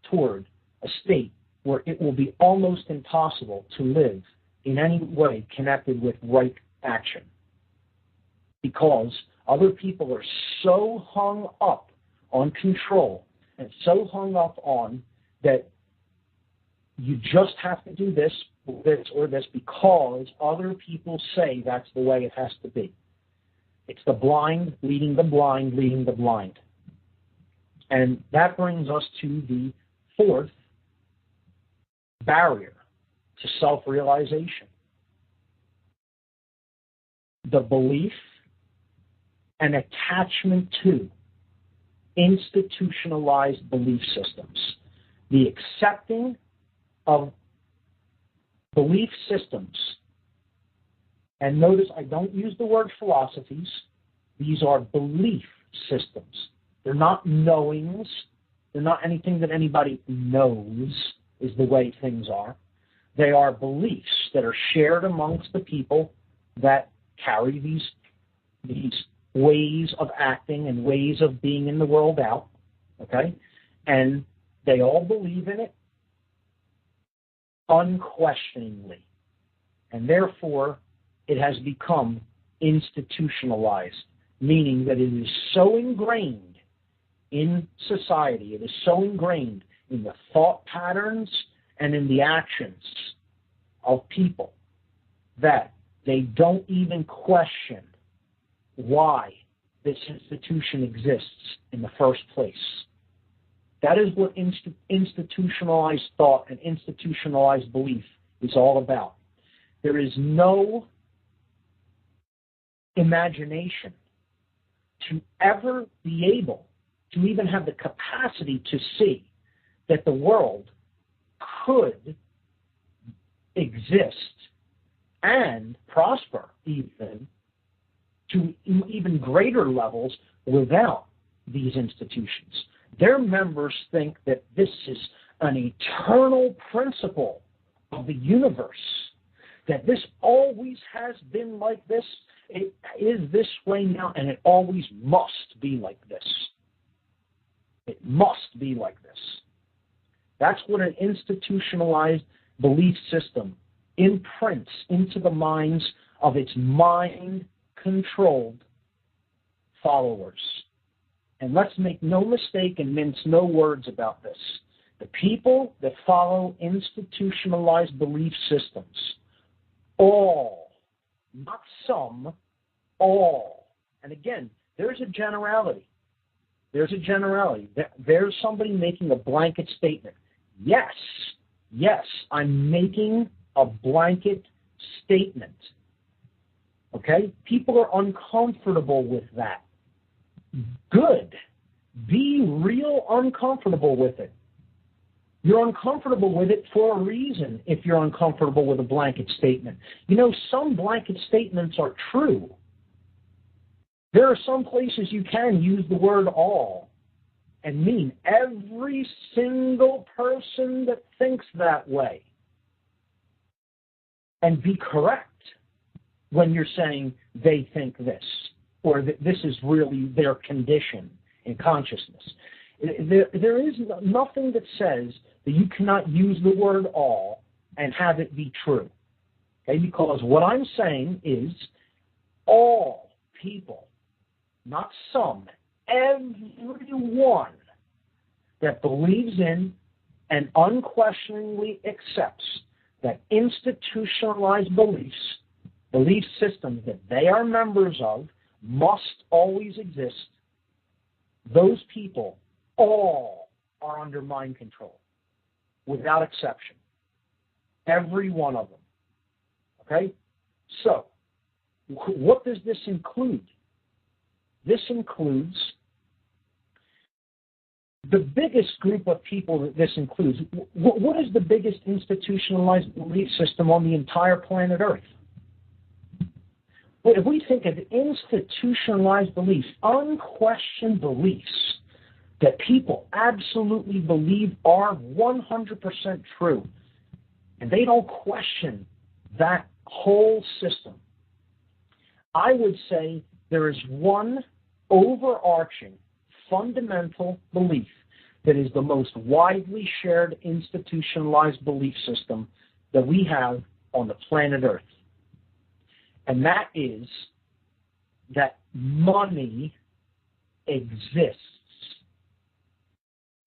toward a state where it will be almost impossible to live in any way connected with right action. Because other people are so hung up on control and so hung up on that you just have to do this or this because other people say that's the way it has to be. It's the blind leading the blind leading the blind. And that brings us to the fourth barrier to self-realization. The belief and attachment to institutionalized belief systems. The accepting of belief systems. And notice I don't use the word philosophies. These are belief systems. They're not knowings. They're not anything that anybody knows is the way things are. They are beliefs that are shared amongst the people that carry these ways of acting and ways of being in the world out. Okay? And they all believe in it unquestioningly. And therefore, it has become institutionalized, meaning that it is so ingrained in society, it is so ingrained in the thought patterns and in the actions of people that they don't even question why this institution exists in the first place. That is what institutionalized thought and institutionalized belief is all about. There is no imagination to ever be able to even have the capacity to see that the world could exist and prosper even to even greater levels without these institutions. Their members think that this is an eternal principle of the universe, that this always has been like this, it is this way now, and it always must be like this. It must be like this. That's what an institutionalized belief system imprints into the minds of its mind-controlled followers. And let's make no mistake and mince no words about this. The people that follow institutionalized belief systems, all, not some, all. And again, there's a generality. There's a generality. There's somebody making a blanket statement. Yes, I'm making a blanket statement. Okay? People are uncomfortable with that. Good. Be real uncomfortable with it. You're uncomfortable with it for a reason if you're uncomfortable with a blanket statement. You know, some blanket statements are true. There are some places you can use the word all and mean every single person that thinks that way. And be correct when you're saying they think this, or that this is really their condition in consciousness. There is nothing that says that you cannot use the word all and have it be true. Okay? Because what I'm saying is all people, not some, everyone that believes in and unquestioningly accepts that institutionalized belief systems that they are members of, must always exist. Those people all are under mind control, without exception. Every one of them. Okay? So, what does this include? This includes the biggest group of people that this includes. What is the biggest institutionalized belief system on the entire planet Earth? Well, if we think of institutionalized beliefs, unquestioned beliefs that people absolutely believe are 100% true, and they don't question that whole system, I would say there is one overarching fundamental belief that is the most widely shared institutionalized belief system that we have on the planet Earth. And that is that money exists.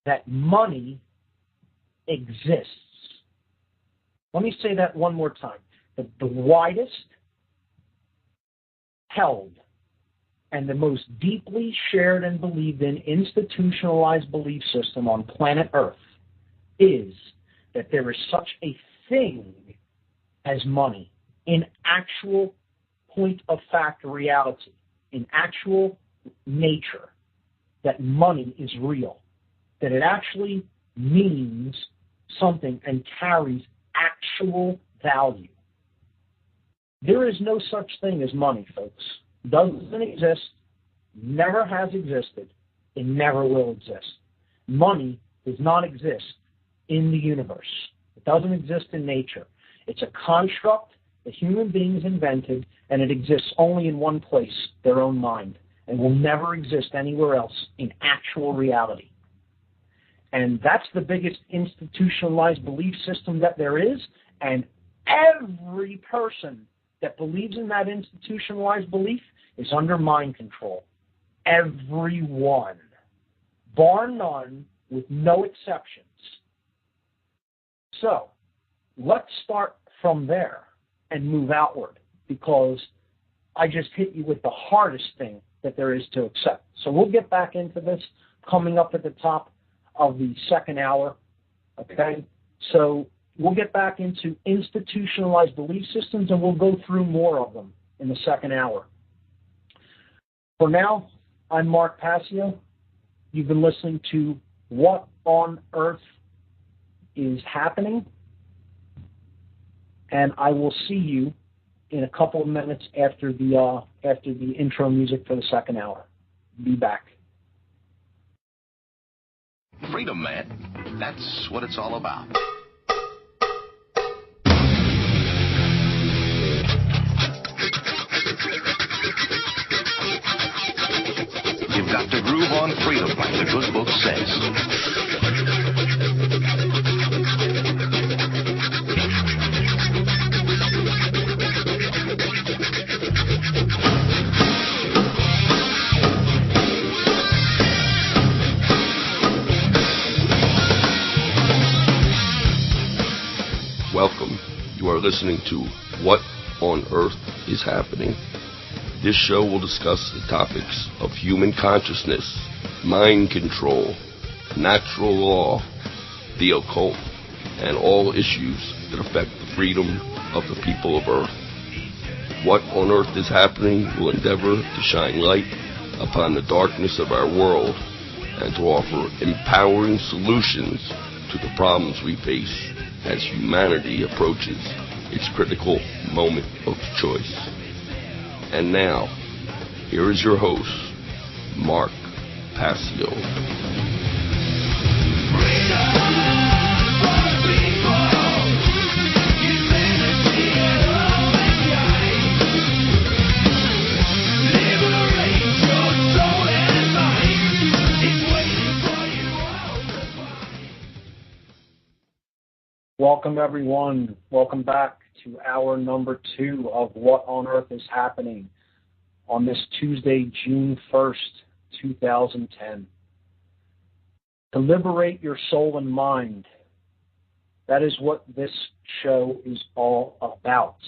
That money exists. Let me say that one more time. The widest held and the most deeply shared and believed in institutionalized belief system on planet Earth is that there is such a thing as money in actual point of fact reality, in actual nature, that money is real, that it actually means something and carries actual value. There is no such thing as money, folks. Doesn't exist, never has existed, and never will exist. Money does not exist in the universe. It doesn't exist in nature. It's a construct that human beings invented, and it exists only in one place, their own mind, and will never exist anywhere else in actual reality. And that's the biggest institutionalized belief system that there is, and every person that believes in that institutionalized belief is under mind control. Everyone, bar none, with no exceptions. So, let's start from there and move outward, because I just hit you with the hardest thing that there is to accept. So we'll get back into this coming up at the top of the second hour, okay? So we'll get back into institutionalized belief systems, and we'll go through more of them in the second hour. For now, I'm Mark Passio. You've been listening to What on Earth is Happening? and I will see you in a couple of minutes after the intro music for the second hour. Be back. Freedom, man. That's what it's all about. You've got to groove on freedom, like the good book says. Welcome. You are listening to What on Earth is Happening. This show will discuss the topics of human consciousness, mind control, natural law, the occult, and all issues that affect the freedom of the people of Earth. What on Earth is Happening will endeavor to shine light upon the darkness of our world and to offer empowering solutions to the problems we face as humanity approaches its critical moment of choice. And now, here is your host, Mark Passio. Welcome, everyone. Welcome back to hour number 2 of What on Earth is Happening on this Tuesday, June 1st, 2010. To liberate your soul and mind. That is what this show is all about.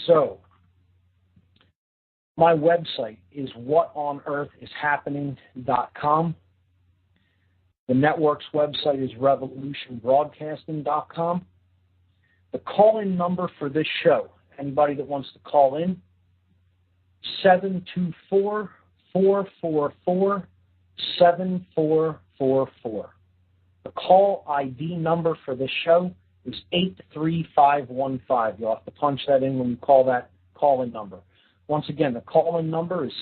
So, my website is whatonearthishappening.com. The network's website is revolutionbroadcasting.com. The call-in number for this show, anybody that wants to call in, 724-444-7444. The call ID number for this show is 83515. You'll have to punch that in when you call that call-in number. Once again, the call-in number is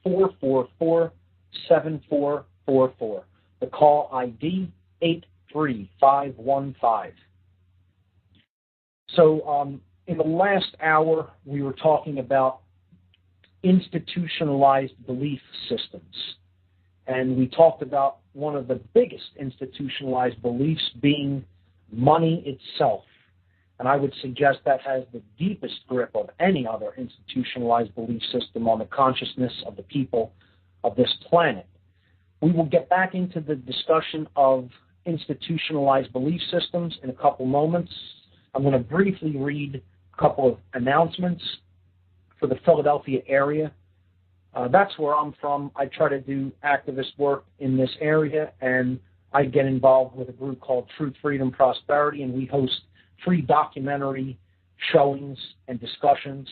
724-444-7444. The call ID 83515. So in the last hour, we were talking about institutionalized belief systems. And we talked about one of the biggest institutionalized beliefs being money itself. And I would suggest that has the deepest grip of any other institutionalized belief system on the consciousness of the people of this planet. We will get back into the discussion of institutionalized belief systems in a couple moments. I'm going to briefly read a couple of announcements for the Philadelphia area. That's where I'm from. I try to do activist work in this area, and I get involved with a group called Truth, Freedom, Prosperity, and we host free documentary showings and discussions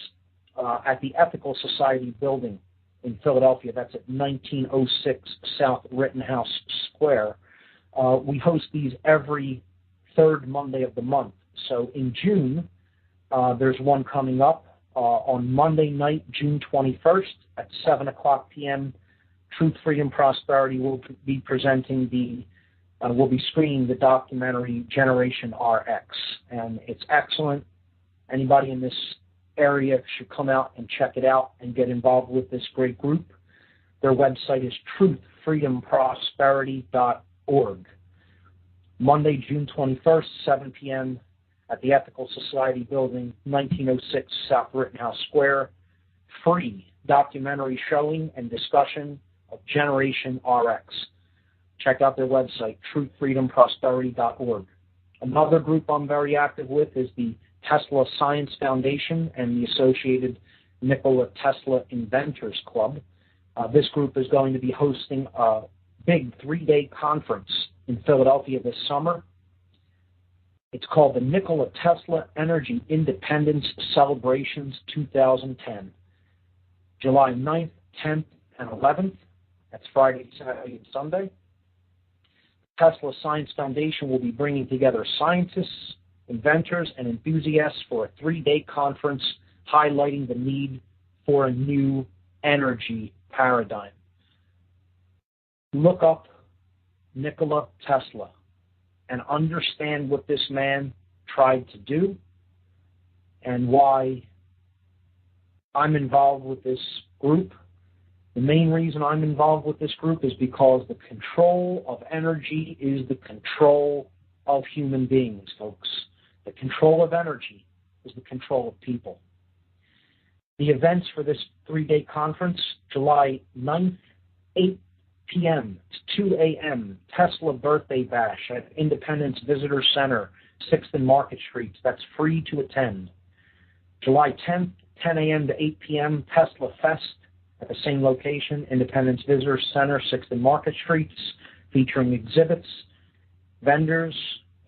at the Ethical Society building in Philadelphia. That's at 1906 South Rittenhouse Square. We host these every third Monday of the month. So in June, there's one coming up on Monday night, June 21st at 7 o'clock p.m. Truth, Freedom, Prosperity will be presenting we'll be screening the documentary Generation RX. And it's excellent. Anybody in this area should come out and check it out and get involved with this great group. Their website is truthfreedomprosperity.org. Monday, June 21st, 7 p.m. at the Ethical Society building, 1906 South Rittenhouse Square. Free documentary showing and discussion of Generation RX. Check out their website, truthfreedomprosperity.org. Another group I'm very active with is the Tesla Science Foundation and the associated Nikola Tesla Inventors Club. This group is going to be hosting a big 3-day conference in Philadelphia this summer. It's called the Nikola Tesla Energy Independence Celebrations 2010. July 9th, 10th, and 11th. That's Friday, Saturday, and Sunday. Tesla Science Foundation will be bringing together scientists, inventors, and enthusiasts for a 3-day conference highlighting the need for a new energy paradigm. Look up Nikola Tesla and understand what this man tried to do and why I'm involved with this group. The main reason I'm involved with this group is because the control of energy is the control of human beings, folks. The control of energy is the control of people. The events for this 3-day conference, July 9th, 8 p.m. to 2 a.m., Tesla Birthday Bash at Independence Visitor Center, 6th and Market Streets. That's free to attend. July 10th, 10 a.m. to 8 p.m., Tesla Fest at the same location, Independence Visitor Center, 6th and Market Streets, featuring exhibits, vendors,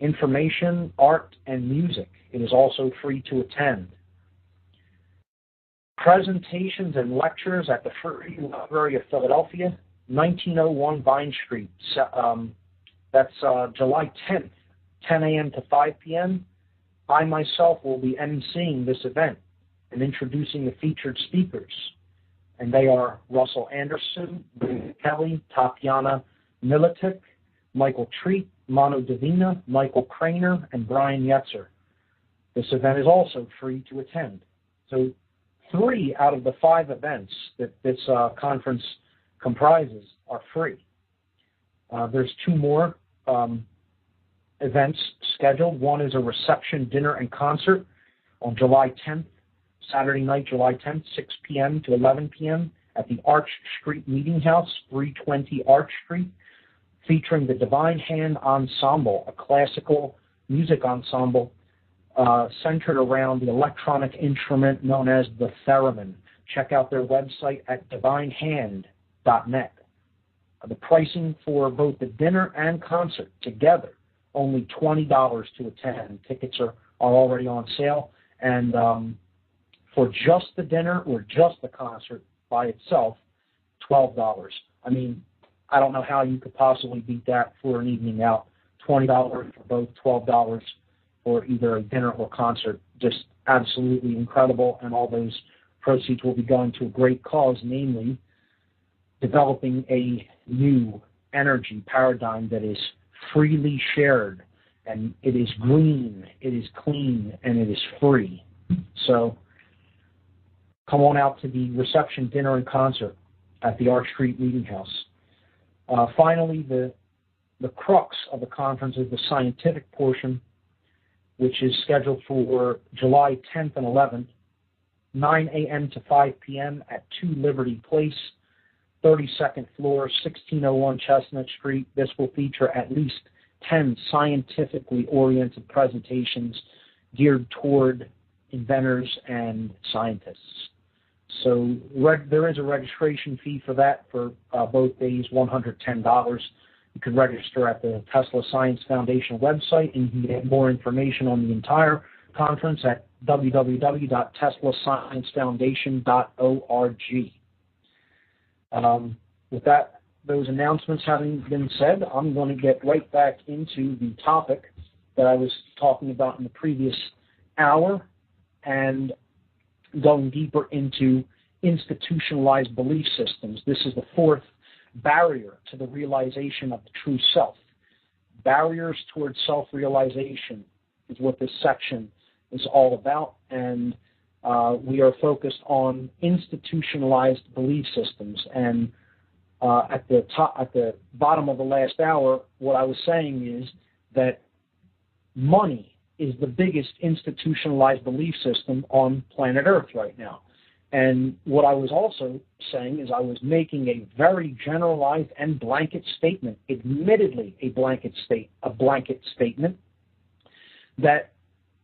information, art, and music. It is also free to attend. Presentations and lectures at the Free Library of Philadelphia, 1901 Vine Street. That's July 10th, 10 a.m. to 5 p.m. I myself will be emceeing this event and introducing the featured speakers. And they are Russell Anderson, Bree Kelly, Tatiana Militic, Michael Treat, Mano Divina, Michael Craner, and Brian Yetzer. This event is also free to attend. So 3 out of the 5 events that this conference comprises are free. There's 2 more events scheduled. One is a reception, dinner, and concert on July 10th, Saturday night, July 10th, 6 p.m. to 11 p.m. at the Arch Street Meeting House, 320 Arch Street, featuring the Divine Hand Ensemble, a classical music ensemble centered around the electronic instrument known as the theremin. Check out their website at divinehand.net. The pricing for both the dinner and concert together, only $20 to attend. Tickets are already on sale. And for just the dinner or just the concert by itself, $12. I mean, I don't know how you could possibly beat that for an evening out. $20 for both, $12 for either a dinner or concert. Just absolutely incredible, and all those proceeds will be going to a great cause, namely developing a new energy paradigm that is freely shared, and it is green, it is clean, and it is free. So come on out to the reception, dinner, and concert at the Arch Street Meeting House. Finally, the crux of the conference is the scientific portion, which is scheduled for July 10th and 11th, 9 a.m. to 5 p.m. at 2 Liberty Place, 32nd floor, 1601 Chestnut Street. This will feature at least 10 scientifically oriented presentations geared toward inventors and scientists. So there is a registration fee for that for both days, $110. You can register at the Tesla Science Foundation website, and you can get more information on the entire conference at www.teslasciencefoundation.org. With those announcements having been said, I'm going to get right back into the topic that I was talking about in the previous hour, and going deeper into institutionalized belief systems. This is the 4th barrier to the realization of the true self. Barriers towards self-realization is what this section is all about, and we are focused on institutionalized belief systems. And at the bottom of the last hour, what I was saying is that money is the biggest institutionalized belief system on planet Earth right now. And what I was also saying is I was making a very generalized and blanket statement, admittedly a blanket statement, that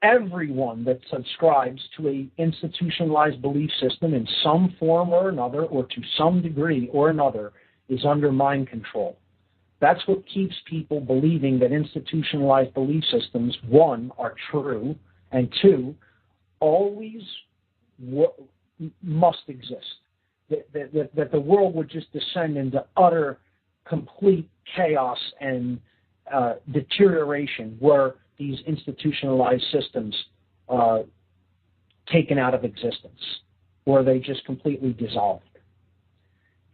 everyone that subscribes to an institutionalized belief system in some form or another, or to some degree or another, is under mind control. That's what keeps people believing that institutionalized belief systems, 1, are true, and 2, always must exist. That the world would just descend into utter, complete chaos and deterioration, where these institutionalized systems taken out of existence, or they just completely dissolved.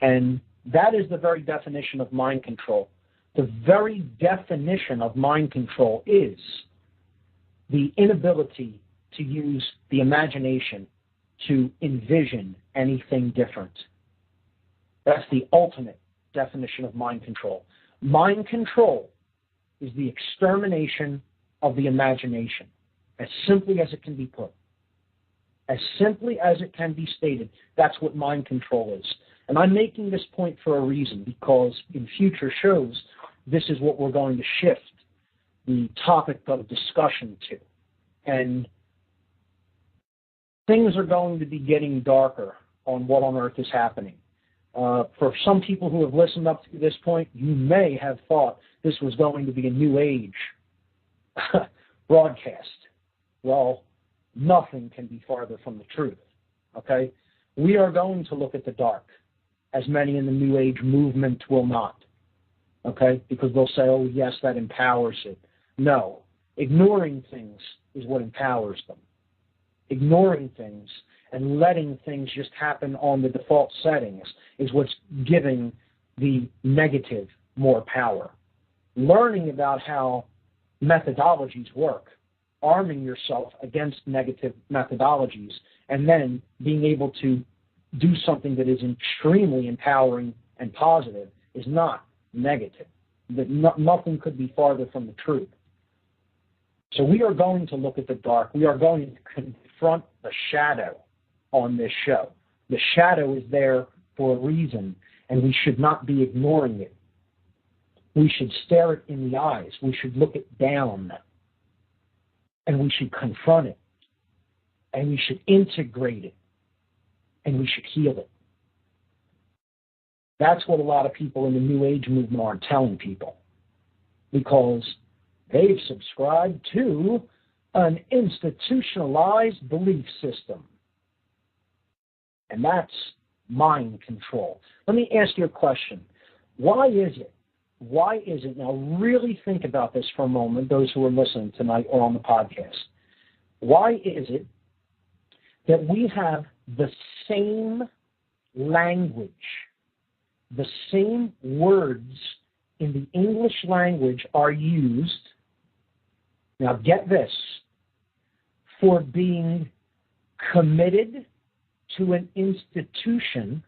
And that is the very definition of mind control. The very definition of mind control is the inability to use the imagination to envision anything different. That's the ultimate definition of mind control. Mind control is the extermination of the imagination, as simply as it can be put. As simply as it can be stated, that's what mind control is. And I'm making this point for a reason, because in future shows, this is what we're going to shift the topic of discussion to. And things are going to be getting darker on what on earth is happening. For some people who have listened up to this point, you may have thought this was going to be a New Age broadcast. Well, nothing can be farther from the truth, okay? We are going to look at the dark, as many in the New Age movement will not, okay? Because they'll say, oh, yes, that empowers it. No, ignoring things is what empowers them. Ignoring things and letting things just happen on the default settings is what's giving the negative more power. Learning about how methodologies work, arming yourself against negative methodologies, and then being able to do something that is extremely empowering and positive is not negative. Nothing could be farther from the truth. So we are going to look at the dark. We are going to confront the shadow on this show. The shadow is there for a reason, and we should not be ignoring it. We should stare it in the eyes. We should look it down, and we should confront it, and we should integrate it, and we should heal it. That's what a lot of people in the New Age movement aren't telling people, because they've subscribed to an institutionalized belief system. And that's mind control. Let me ask you a question. Why is it? Now really think about this for a moment, those who are listening tonight or on the podcast. Why is it that we have the same language, the same words in the English language are used, now get this, for being committed to an institution,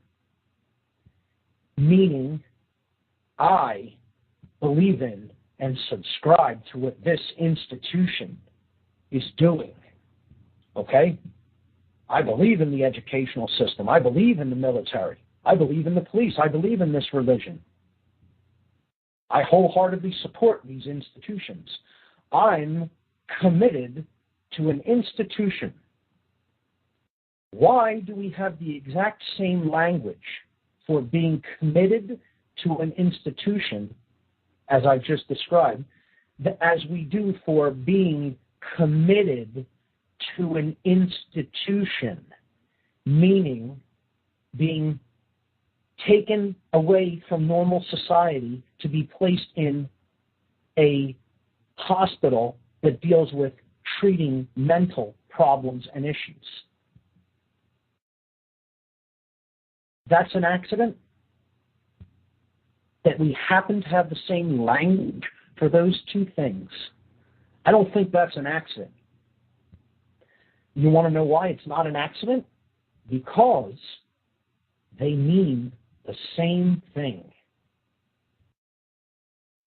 meaning I believe in and subscribe to what this institution is doing, okay? I believe in the educational system. I believe in the military. I believe in the police. I believe in this religion. I wholeheartedly support these institutions. I'm committed to an institution. Why do we have the exact same language for being committed to an institution, as I've just described, as we do for being committed to an institution, meaning being taken away from normal society to be placed in a hospital that deals with treating mental problems and issues? That's an accident? That we happen to have the same language for those two things? I don't think that's an accident. You want to know why it's not an accident? Because they mean the same thing.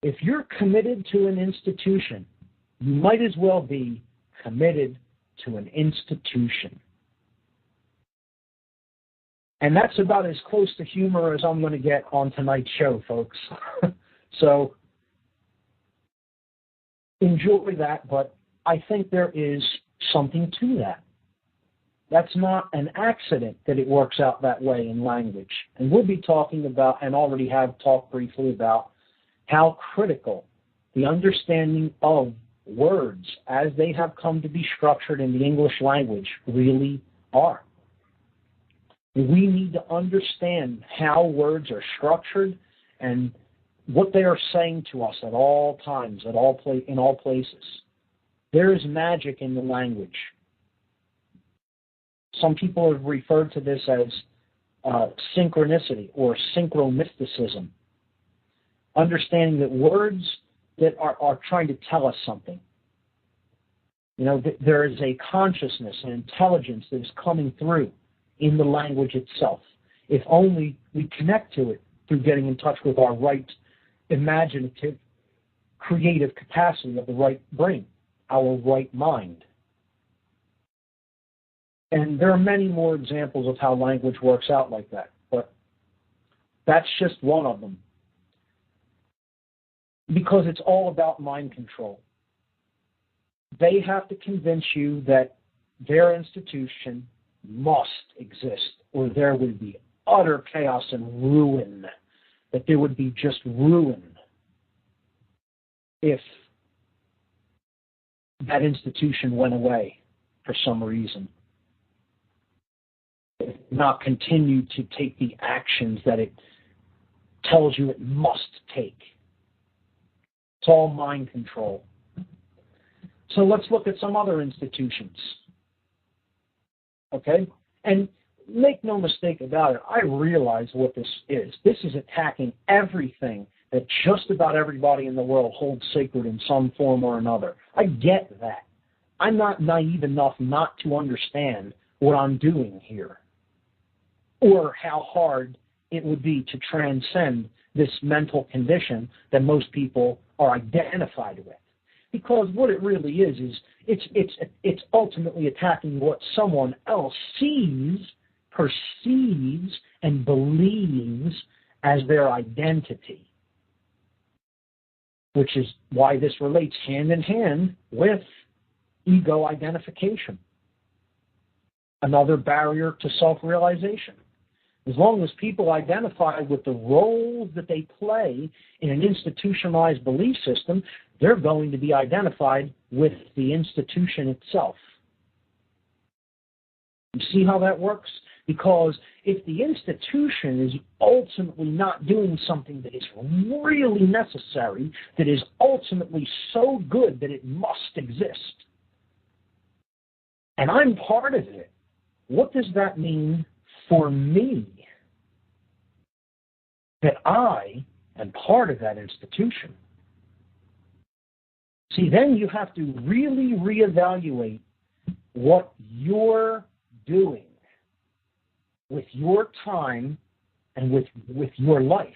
If you're committed to an institution, you might as well be committed to an institution. And that's about as close to humor as I'm going to get on tonight's show, folks. So enjoy that, but I think there is something to that. That's not an accident that it works out that way in language. And we'll be talking about, and already have talked briefly about, how critical the understanding of words as they have come to be structured in the English language really are. We need to understand how words are structured and what they are saying to us at all times, in all places. There is magic in the language. Some people have referred to this as synchronicity or synchromysticism. Understanding that words that are trying to tell us something. You know, there is a consciousness and intelligence that is coming through in the language itself. If only we connect to it through getting in touch with our right imaginative, creative capacity of the right brain, our right mind. And there are many more examples of how language works out like that, but that's just one of them. Because it's all about mind control. They have to convince you that their institution must exist, or there would be utter chaos and ruin, that there would be just ruin if that institution went away for some reason. Not continue to take the actions that it tells you it must take. It's all mind control. So let's look at some other institutions. Okay? And make no mistake about it, I realize what this is. This is attacking everything that just about everybody in the world holds sacred in some form or another. I get that. I'm not naive enough not to understand what I'm doing here, or how hard it would be to transcend this mental condition that most people are identified with. Because what it really is it's ultimately attacking what someone else sees, perceives, and believes as their identity. Which is why this relates hand in hand with ego identification. Another barrier to self-realization. As long as people identify with the roles that they play in an institutionalized belief system, they're going to be identified with the institution itself. You see how that works? Because if the institution is ultimately not doing something that is really necessary, that is ultimately so good that it must exist, and I'm part of it, what does that mean for me? That I am part of that institution. See, then you have to really reevaluate what you're doing with your time and with your life.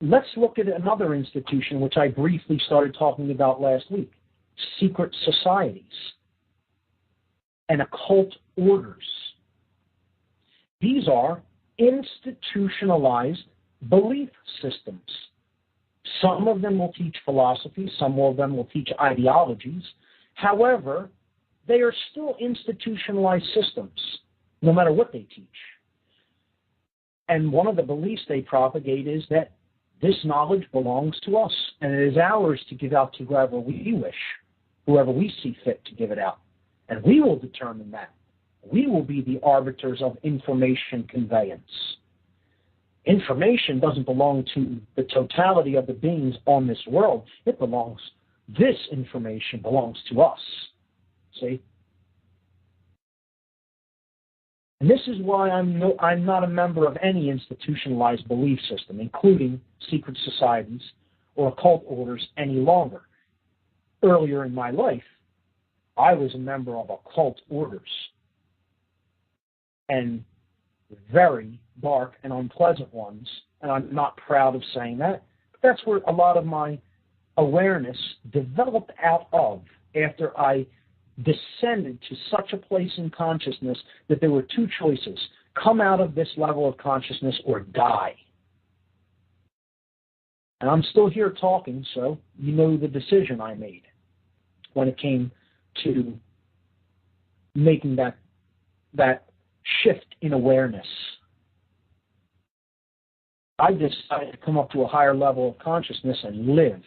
Let's look at another institution which I briefly started talking about last week, secret societies and occult orders. These are institutionalized belief systems. Some of them will teach philosophy, some of them will teach ideologies. However, they are still institutionalized systems, no matter what they teach. And one of the beliefs they propagate is that this knowledge belongs to us, and it is ours to give out to whoever we wish, whoever we see fit to give it out. And we will determine that. We will be the arbiters of information conveyance. Information doesn't belong to the totality of the beings on this world. This information belongs to us. See? And this is why I'm not a member of any institutionalized belief system, including secret societies or occult orders any longer. Earlier in my life, I was a member of occult orders. And very dark and unpleasant ones, and I'm not proud of saying that, but that's where a lot of my awareness developed out of after I descended to such a place in consciousness that there were two choices: come out of this level of consciousness or die. And I'm still here talking, so you know the decision I made when it came to making that shift in awareness. I decided to come up to a higher level of consciousness and live,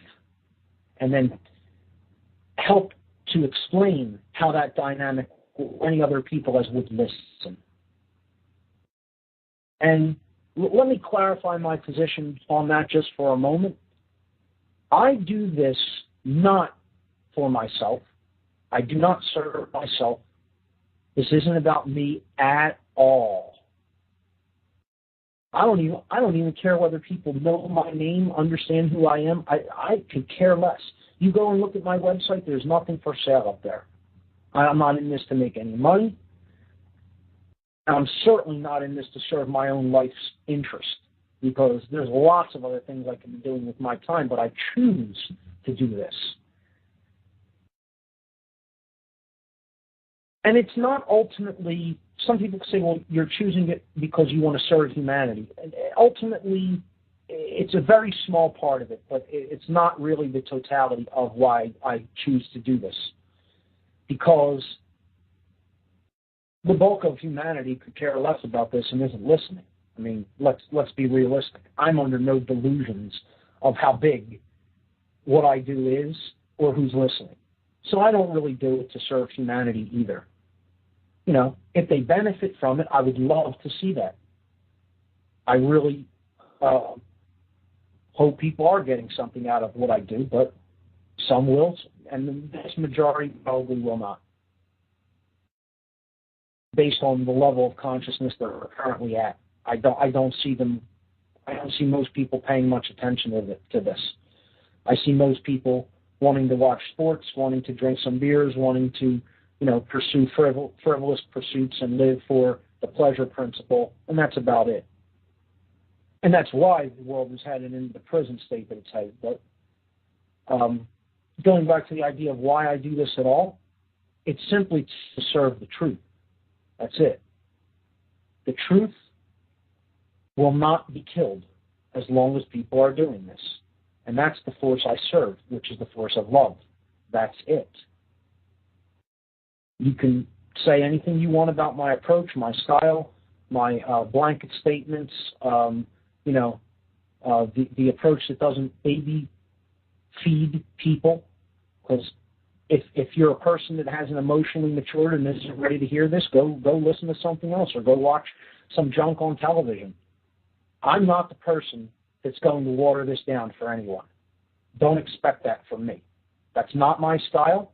and then help to explain how that dynamic for any other people as would listen. And let me clarify my position on that just for a moment. I do this not for myself. I do not serve myself. This isn't about me at all. I don't even care whether people know my name, understand who I am. I could care less. You go and look at my website, there's nothing for sale up there. I'm not in this to make any money. I'm certainly not in this to serve my own life's interest, because there's lots of other things I can be doing with my time, but I choose to do this. And it's not ultimately, some people say, well, you're choosing it because you want to serve humanity. And ultimately, it's a very small part of it, but it's not really the totality of why I choose to do this. Because the bulk of humanity could care less about this and isn't listening. I mean, let's be realistic. I'm under no delusions of how big what I do is or who's listening. So I don't really do it to serve humanity either. You know, if they benefit from it, I would love to see that. I really hope people are getting something out of what I do, but some will, and the vast majority probably will not, based on the level of consciousness they're currently at. I don't see most people paying much attention to this. I see most people wanting to watch sports, wanting to drink some beers, wanting to, pursue frivolous pursuits and live for the pleasure principle, and that's about it. And that's why the world has headed into the prison state that it's headed. But going back to the idea of why I do this at all, it's simply to serve the truth. That's it. The truth will not be killed as long as people are doing this. And that's the force I serve, which is the force of love. That's it. You can say anything you want about my approach, my style, my blanket statements, the approach that doesn't baby feed people. Because if you're a person that hasn't emotionally matured and isn't ready to hear this, go listen to something else or go watch some junk on television. I'm not the person that's going to water this down for anyone. Don't expect that from me. That's not my style,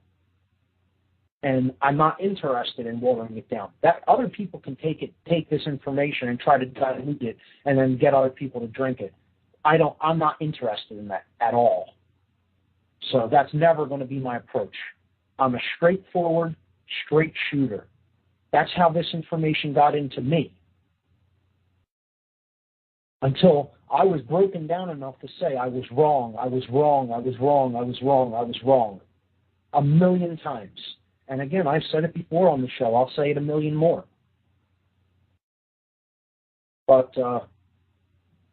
and I'm not interested in watering it down. That other people can take this information and try to dilute it and then get other people to drink it. I'm not interested in that at all. So that's never going to be my approach. I'm a straightforward, straight shooter. That's how this information got into me. Until I was broken down enough to say I was wrong, I was wrong, I was wrong, I was wrong, I was wrong. 1,000,000 times. And again, I've said it before on the show. I'll say it 1,000,000 more. But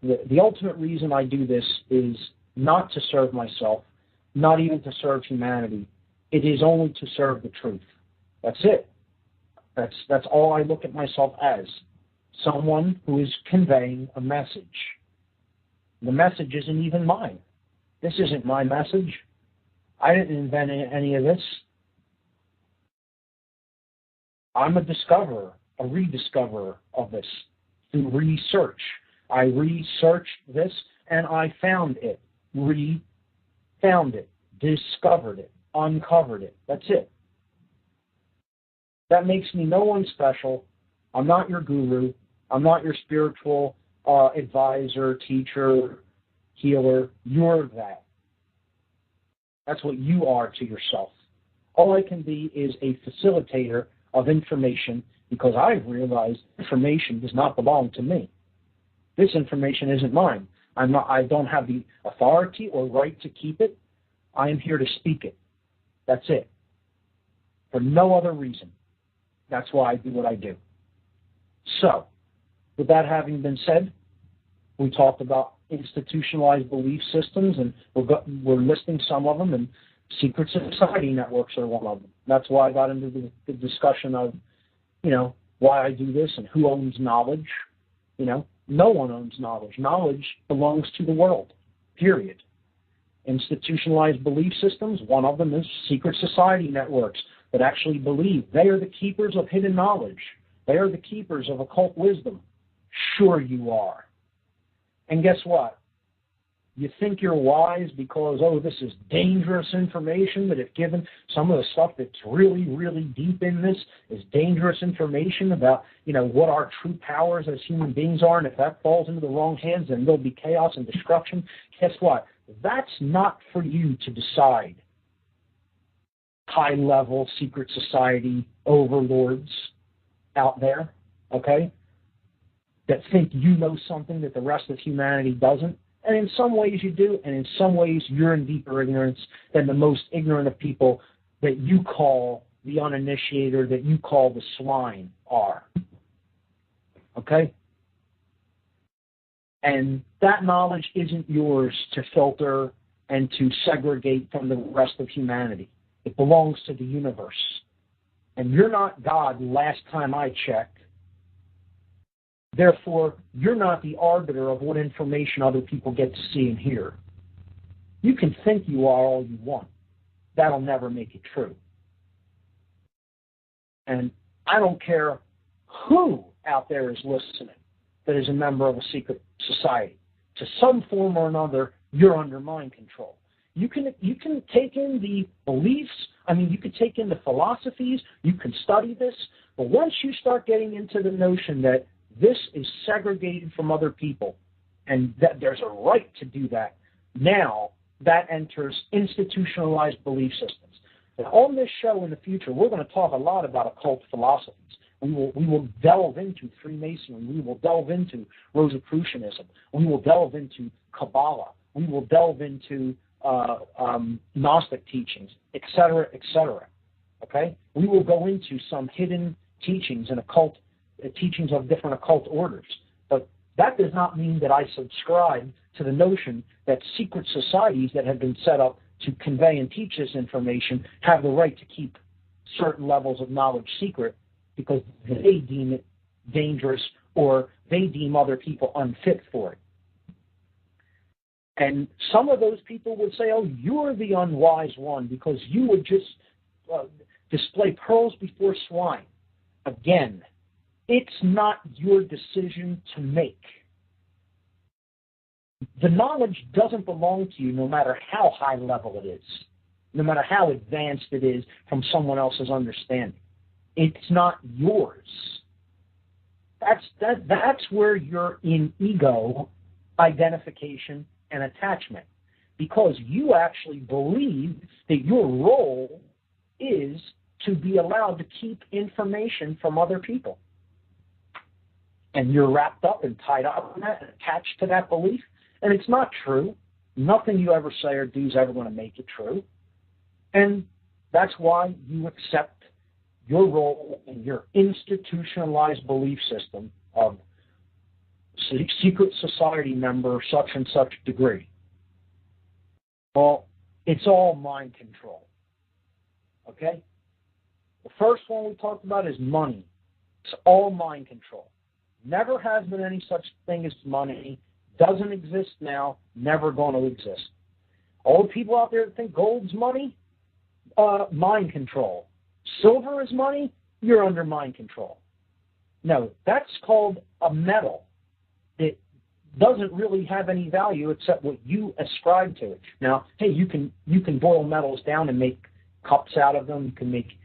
the ultimate reason I do this is not to serve myself, not even to serve humanity. It is only to serve the truth. That's it. That's all I look at myself as. Someone who is conveying a message. The message isn't even mine. This isn't my message. I didn't invent any of this. I'm a discoverer, a rediscoverer of this through research. I researched this and I found it, found it, discovered it, uncovered it. That's it. That makes me no one special. I'm not your guru. I'm not your spiritual advisor, teacher, healer. You're that. That's what you are to yourself. All I can be is a facilitator of information, because I've realized information does not belong to me. This information isn't mine. I don't have the authority or right to keep it. I am here to speak it. That's it. For no other reason. That's why I do what I do. So, with that having been said, we talked about institutionalized belief systems, and we're listing some of them, and secret society networks are one of them. That's why I got into the discussion of, why I do this and who owns knowledge. No one owns knowledge. Knowledge belongs to the world, period. Institutionalized belief systems, one of them is secret society networks that actually believe they are the keepers of hidden knowledge. They are the keepers of occult wisdom. Sure you are. And guess what? You think you're wise because, oh, this is dangerous information, that if given some of the stuff that's really, really deep in this is dangerous information about, what our true powers as human beings are, and if that falls into the wrong hands, then there'll be chaos and destruction. Guess what? That's not for you to decide. High-level secret society overlords out there, okay, that think you know something that the rest of humanity doesn't. And in some ways you do, and in some ways you're in deeper ignorance than the most ignorant of people that you call the uninitiated or that you call the swine are. Okay? And that knowledge isn't yours to filter and to segregate from the rest of humanity. It belongs to the universe. And you're not God last time I checked. Therefore, you're not the arbiter of what information other people get to see and hear. You can think you are all you want. That'll never make it true. And I don't care who out there is listening that is a member of a secret society. To some form or another, you're under mind control. You can take in the beliefs, you can take in the philosophies, you can study this, but once you start getting into the notion that this is segregated from other people, and that there's a right to do that. Now, that enters institutionalized belief systems. And on this show in the future, we're going to talk a lot about occult philosophies. We will delve into Freemasonry. We will delve into Rosicrucianism. We will delve into Kabbalah. We will delve into Gnostic teachings, etc., etc. Okay? We will go into some hidden teachings and occult teachings of different occult orders. But that does not mean that I subscribe to the notion that secret societies that have been set up to convey and teach this information have the right to keep certain levels of knowledge secret because they deem it dangerous or they deem other people unfit for it. And some of those people would say, oh, you're the unwise one because you would just display pearls before swine. Again, it's not your decision to make. The knowledge doesn't belong to you no matter how high level it is, no matter how advanced it is from someone else's understanding. It's not yours. That's where you're in ego, identification, and attachment, because you actually believe that your role is to be allowed to keep information from other people. And you're wrapped up and tied up in that, attached to that belief. And it's not true. Nothing you ever say or do is ever going to make it true. And that's why you accept your role in your institutionalized belief system of secret society member such and such degree. Well, it's all mind control. Okay? The first one we talked about is money. It's all mind control. Never has been any such thing as money. Doesn't exist now. Never going to exist. All the people out there that think gold's money, mind control. Silver is money, you're under mind control. No, that's called a metal. It doesn't really have any value except what you ascribe to it. Now, hey, you can boil metals down and make cups out of them. You can make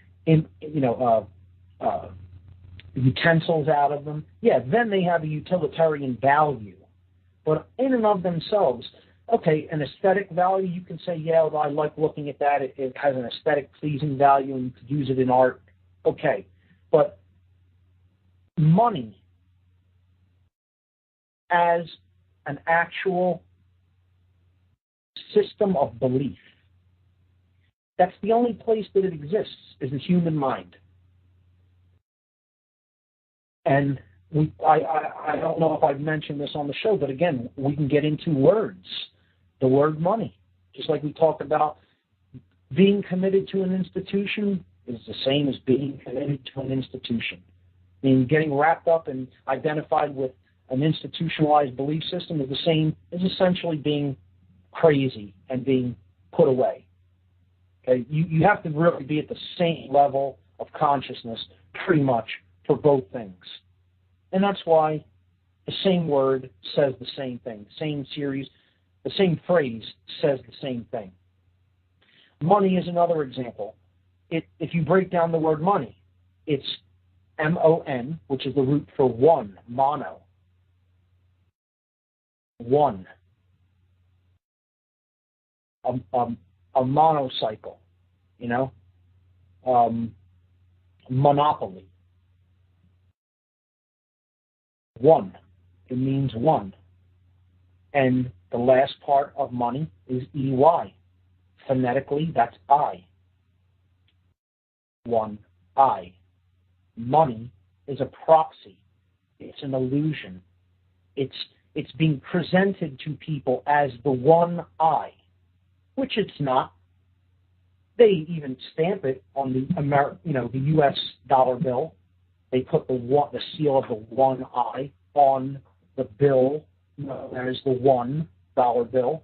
utensils out of them. Yeah, then they have a utilitarian value. But in and of themselves, okay, an aesthetic value, you can say, yeah, well, I like looking at that. It has an aesthetic pleasing value and you could use it in art. Okay, but money as an actual system of belief, that's the only place that it exists, is the human mind. And I don't know if I've mentioned this on the show, but again, we can get into words. The word money. Just like we talked about, being committed to an institution is the same as being committed to an institution. I mean, getting wrapped up and identified with an institutionalized belief system is the same as essentially being crazy and being put away. Okay? You have to really be at the same level of consciousness pretty much for both things. And that's why the same word says the same thing, same series, The same phrase says the same thing. Money is another example. If you break down the word money, it's M-O-N, which is the root for one, mono. One. A monocycle, you know? Monopoly. One. It means one. And the last part of money is E-Y. Phonetically, that's I. One, I. Money is a proxy. It's an illusion. It's being presented to people as the one I, which it's not. They even stamp it on the U.S. dollar bill. They put the seal of the one I on the bill. There's the $1 bill.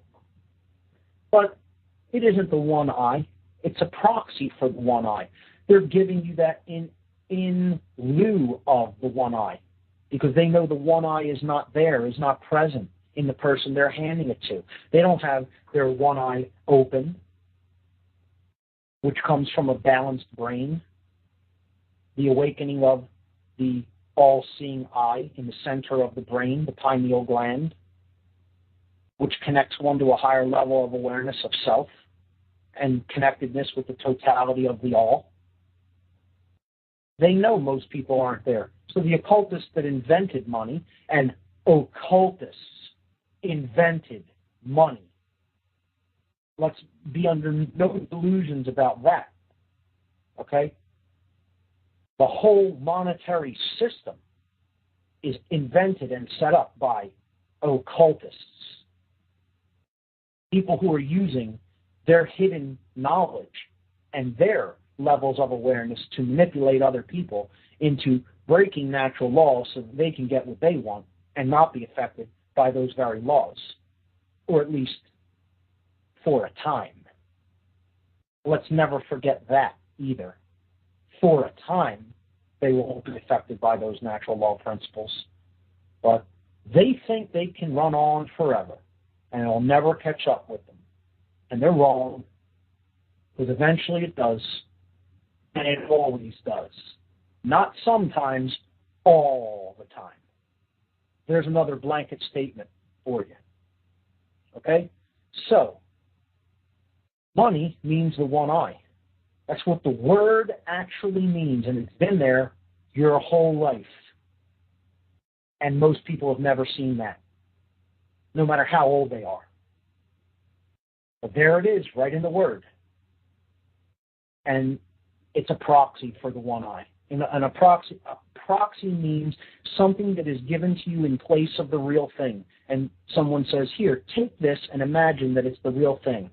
But it isn't the one I. It's a proxy for the one I. They're giving you that in lieu of the one I, because they know the one I is not there, is not present in the person they're handing it to. They don't have their one eye open, which comes from a balanced brain, the awakening of the all-seeing eye in the center of the brain, the pineal gland, which connects one to a higher level of awareness of self and connectedness with the totality of the all. They know most people aren't there. So the occultists that invented money, and occultists invented money. Let's be under no delusions about that. Okay? The whole monetary system is invented and set up by occultists. People who are using their hidden knowledge and their levels of awareness to manipulate other people into breaking natural laws so that they can get what they want and not be affected by those very laws, or at least for a time. Let's never forget that either. For a time, they won't be affected by those natural law principles. But they think they can run on forever, and it'll never catch up with them. And they're wrong, because eventually it does, and it always does. Not sometimes, all the time. There's another blanket statement for you. Okay? So, money means the one I. That's what the word actually means, and it's been there your whole life. And most people have never seen that, no matter how old they are. But there it is, right in the word. And it's a proxy for the one I. And a proxy means something that is given to you in place of the real thing. And someone says, here, take this and imagine that it's the real thing.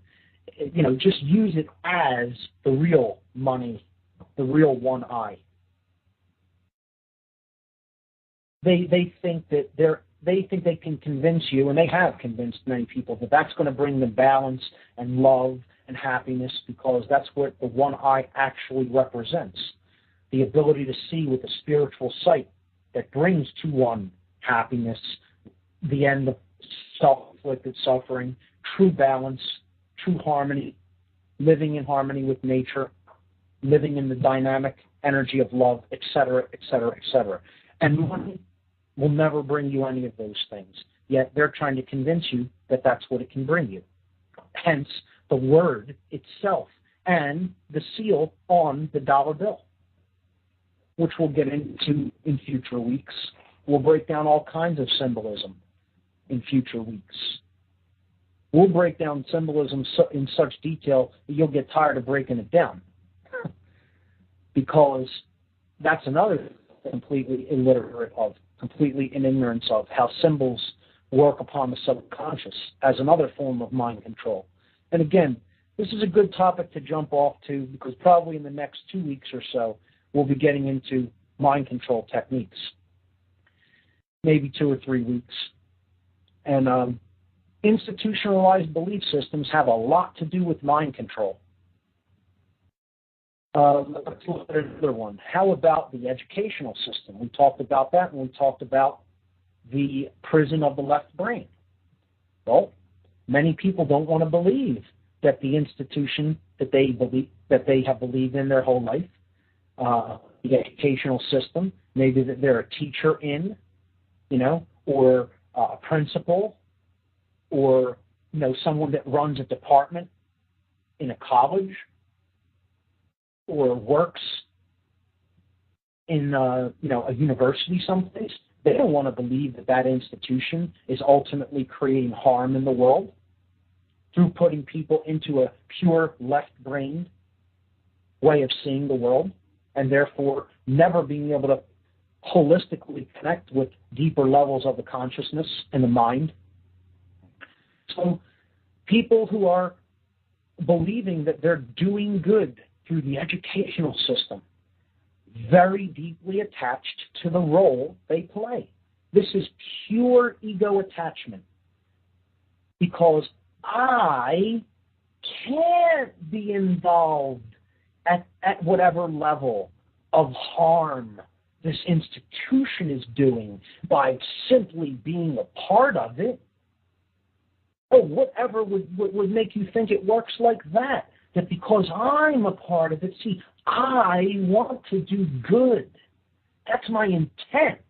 You know, just use it as the real money, the real one I. They think that they think they can convince you, and they have convinced many people, that that's going to bring them balance and love and happiness, because that's what the one I actually represents. The ability to see with a spiritual sight that brings to one happiness, the end of self-inflicted suffering, true balance, true harmony, living in harmony with nature, living in the dynamic energy of love, etc., etc., etc. And money will never bring you any of those things. Yet they're trying to convince you that that's what it can bring you. Hence, the word itself and the seal on the dollar bill, which we'll get into in future weeks. We'll break down all kinds of symbolism in future weeks. We'll break down symbolism in such detail that you'll get tired of breaking it down. Because that's another completely illiterate of, completely in ignorance of, how symbols work upon the subconscious as another form of mind control. And again, this is a good topic to jump off to, because probably in the next 2 weeks or so, we'll be getting into mind control techniques. Maybe 2 or 3 weeks. And institutionalized belief systems have a lot to do with mind control. Let's look at another one. How about the educational system? We talked about that, and we talked about the prison of the left brain. Well, Many people don't want to believe that the institution that they have believed in their whole life, the educational system, maybe that they're a teacher in, or a principal, or someone that runs a department in a college, or works in a university someplace. They don't want to believe that institution is ultimately creating harm in the world through putting people into a pure left-brained way of seeing the world, and therefore never being able to holistically connect with deeper levels of the consciousness and the mind. So people who are believing that they're doing good through the educational system, very deeply attached to the role they play. This is pure ego attachment, because I can't be involved at whatever level of harm this institution is doing by simply being a part of it. Oh, whatever would make you think it works like that? That because I'm a part of it, see, I want to do good. That's my intent.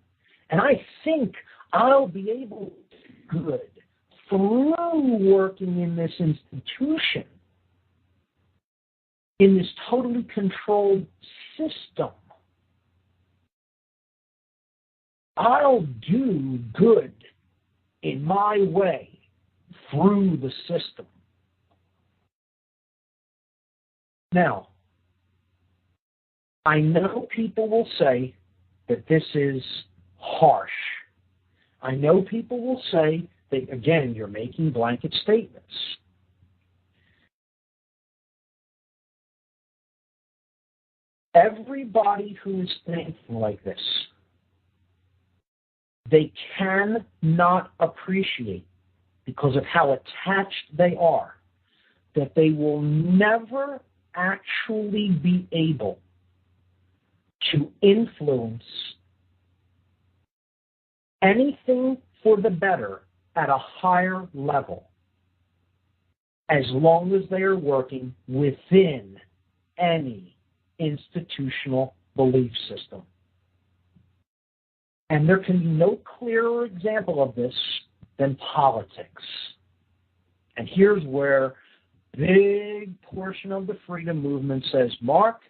And I think I'll be able to do good through working in this institution, in this totally controlled system. I'll do good in my way through the system. Now, I know people will say that this is harsh. I know people will say that, again, you're making blanket statements. Everybody who is thinking like this, they cannot appreciate, because of how attached they are, that they will never actually be able to influence anything for the better at a higher level as long as they are working within any institutional belief system. And there can be no clearer example of this than politics. And here's where a big portion of the freedom movement says, Mark,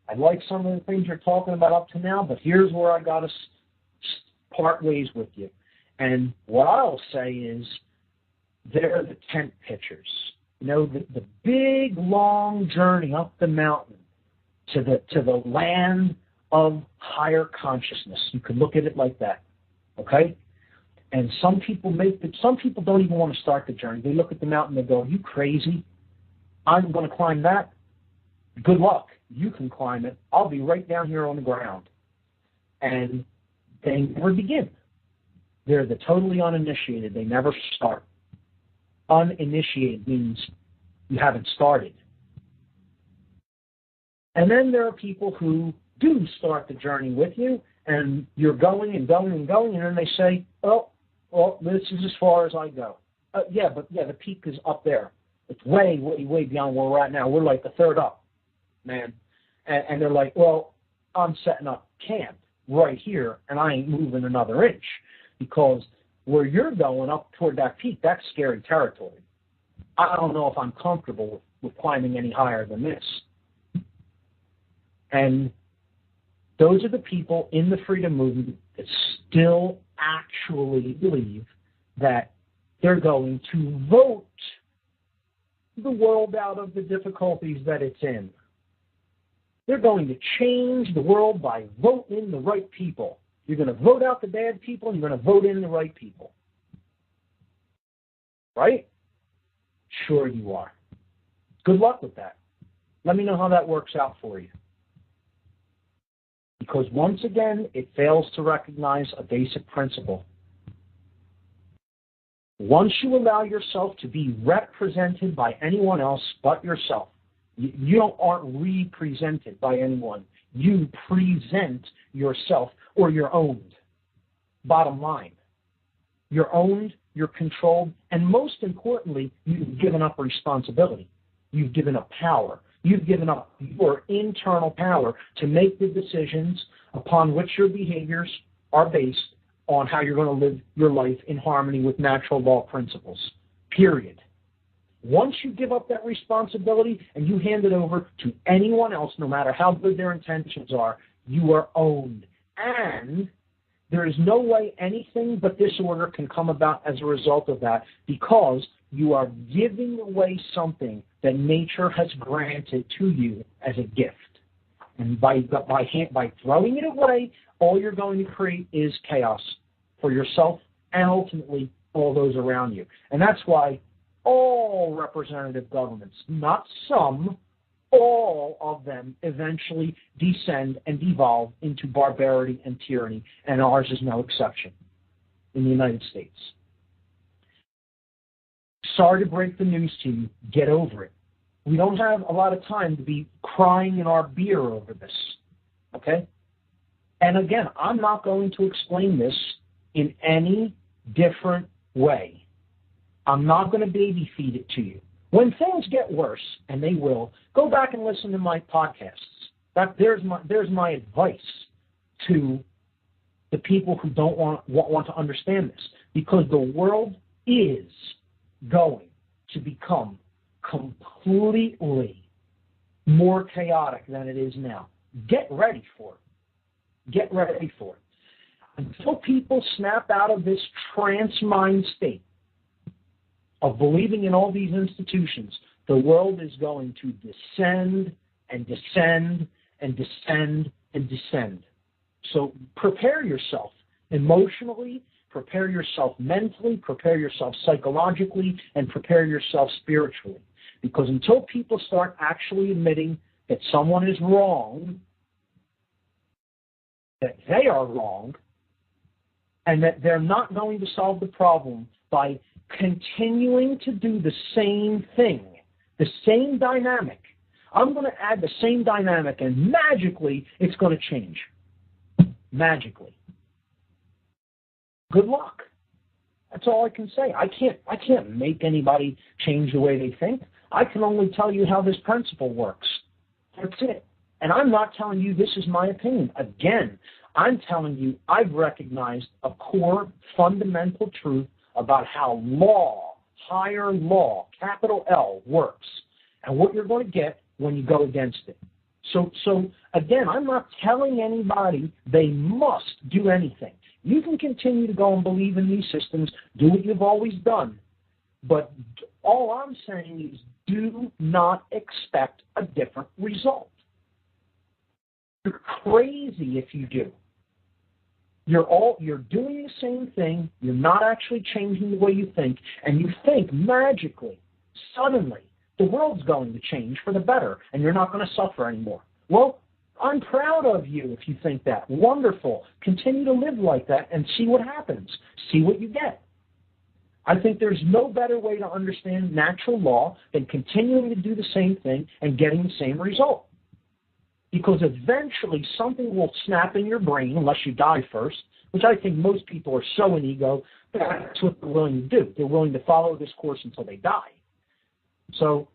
I like some of the things you're talking about up to now, but here's where I got to part ways with you. And what I'll say is, they're the tent pitchers. The big, long journey up the mountain to the land of higher consciousness. You could look at it like that, okay? And some people don't even want to start the journey. They look at the mountain and they go, "Are you crazy? I'm going to climb that? Good luck. You can climb it. I'll be right down here on the ground." And they never begin. They're the totally uninitiated. They never start. Uninitiated means you haven't started. And then there are people who do start the journey with you, and you're going and going and going, and then they say, "Oh, well, this is as far as I go." The peak is up there. It's way, way, way beyond where we're at now. We're like the third up, man. And they're like, "Well, I'm setting up camp right here, and I ain't moving another inch, because where you're going up toward that peak, that's scary territory. I don't know if I'm comfortable with climbing any higher than this." And those are the people in the freedom movement that still actually believe that they're going to vote the world out of the difficulties that it's in. They're going to change the world by voting the right people. You're going to vote out the bad people, and you're going to vote in the right people. Right? Sure you are. Good luck with that. Let me know how that works out for you. Because once again, it fails to recognize a basic principle. Once you allow yourself to be represented by anyone else but yourself, you aren't represented by anyone. You present yourself, or you're owned. Bottom line. You're owned, you're controlled, and most importantly, you've given up responsibility. You've given up power. You've given up your internal power to make the decisions upon which your behaviors are based on how you're going to live your life in harmony with natural law principles, period. Once you give up that responsibility and you hand it over to anyone else, no matter how good their intentions are, you are owned. And there is no way anything but disorder can come about as a result of that, because you are giving away something that nature has granted to you as a gift. And by throwing it away, all you're going to create is chaos for yourself and ultimately all those around you. And that's why all representative governments, not some, all of them eventually descend and devolve into barbarity and tyranny, and ours is no exception in the United States. Sorry to break the news to you. Get over it. We don't have a lot of time to be crying in our beer over this, okay? And again, I'm not going to explain this in any different way. I'm not going to baby feed it to you. When things get worse, and they will, go back and listen to my podcasts. There's my advice to the people who don't want to understand this, because the world is going to become completely more chaotic than it is now. Get ready for it. Get ready for it. Until people snap out of this trance mind state of believing in all these institutions, the world is going to descend and descend and descend and descend. So prepare yourself emotionally, prepare yourself mentally, prepare yourself psychologically, and prepare yourself spiritually. Because until people start actually admitting that someone is wrong, that they are wrong, and that they're not going to solve the problem by continuing to do the same thing, the same dynamic. I'm going to add the same dynamic, and magically it's going to change. Magically. Good luck. That's all I can say. I can't make anybody change the way they think. I can only tell you how this principle works. That's it. And I'm not telling you this is my opinion. Again, I'm telling you I've recognized a core fundamental truth about how law, higher law, capital L, works, and what you're going to get when you go against it. So again, I'm not telling anybody they must do anything. You can continue to go and believe in these systems, do what you've always done, but all I'm saying is do not expect a different result. You're crazy if you do. You're doing the same thing, you're not actually changing the way you think, and you think magically, suddenly, the world's going to change for the better, and you're not going to suffer anymore. Well, I'm proud of you if you think that. Wonderful. Continue to live like that and see what happens. See what you get. I think there's no better way to understand natural law than continuing to do the same thing and getting the same result. Because eventually something will snap in your brain, unless you die first, which I think most people are so in ego, that's what they're willing to do. They're willing to follow this course until they die. So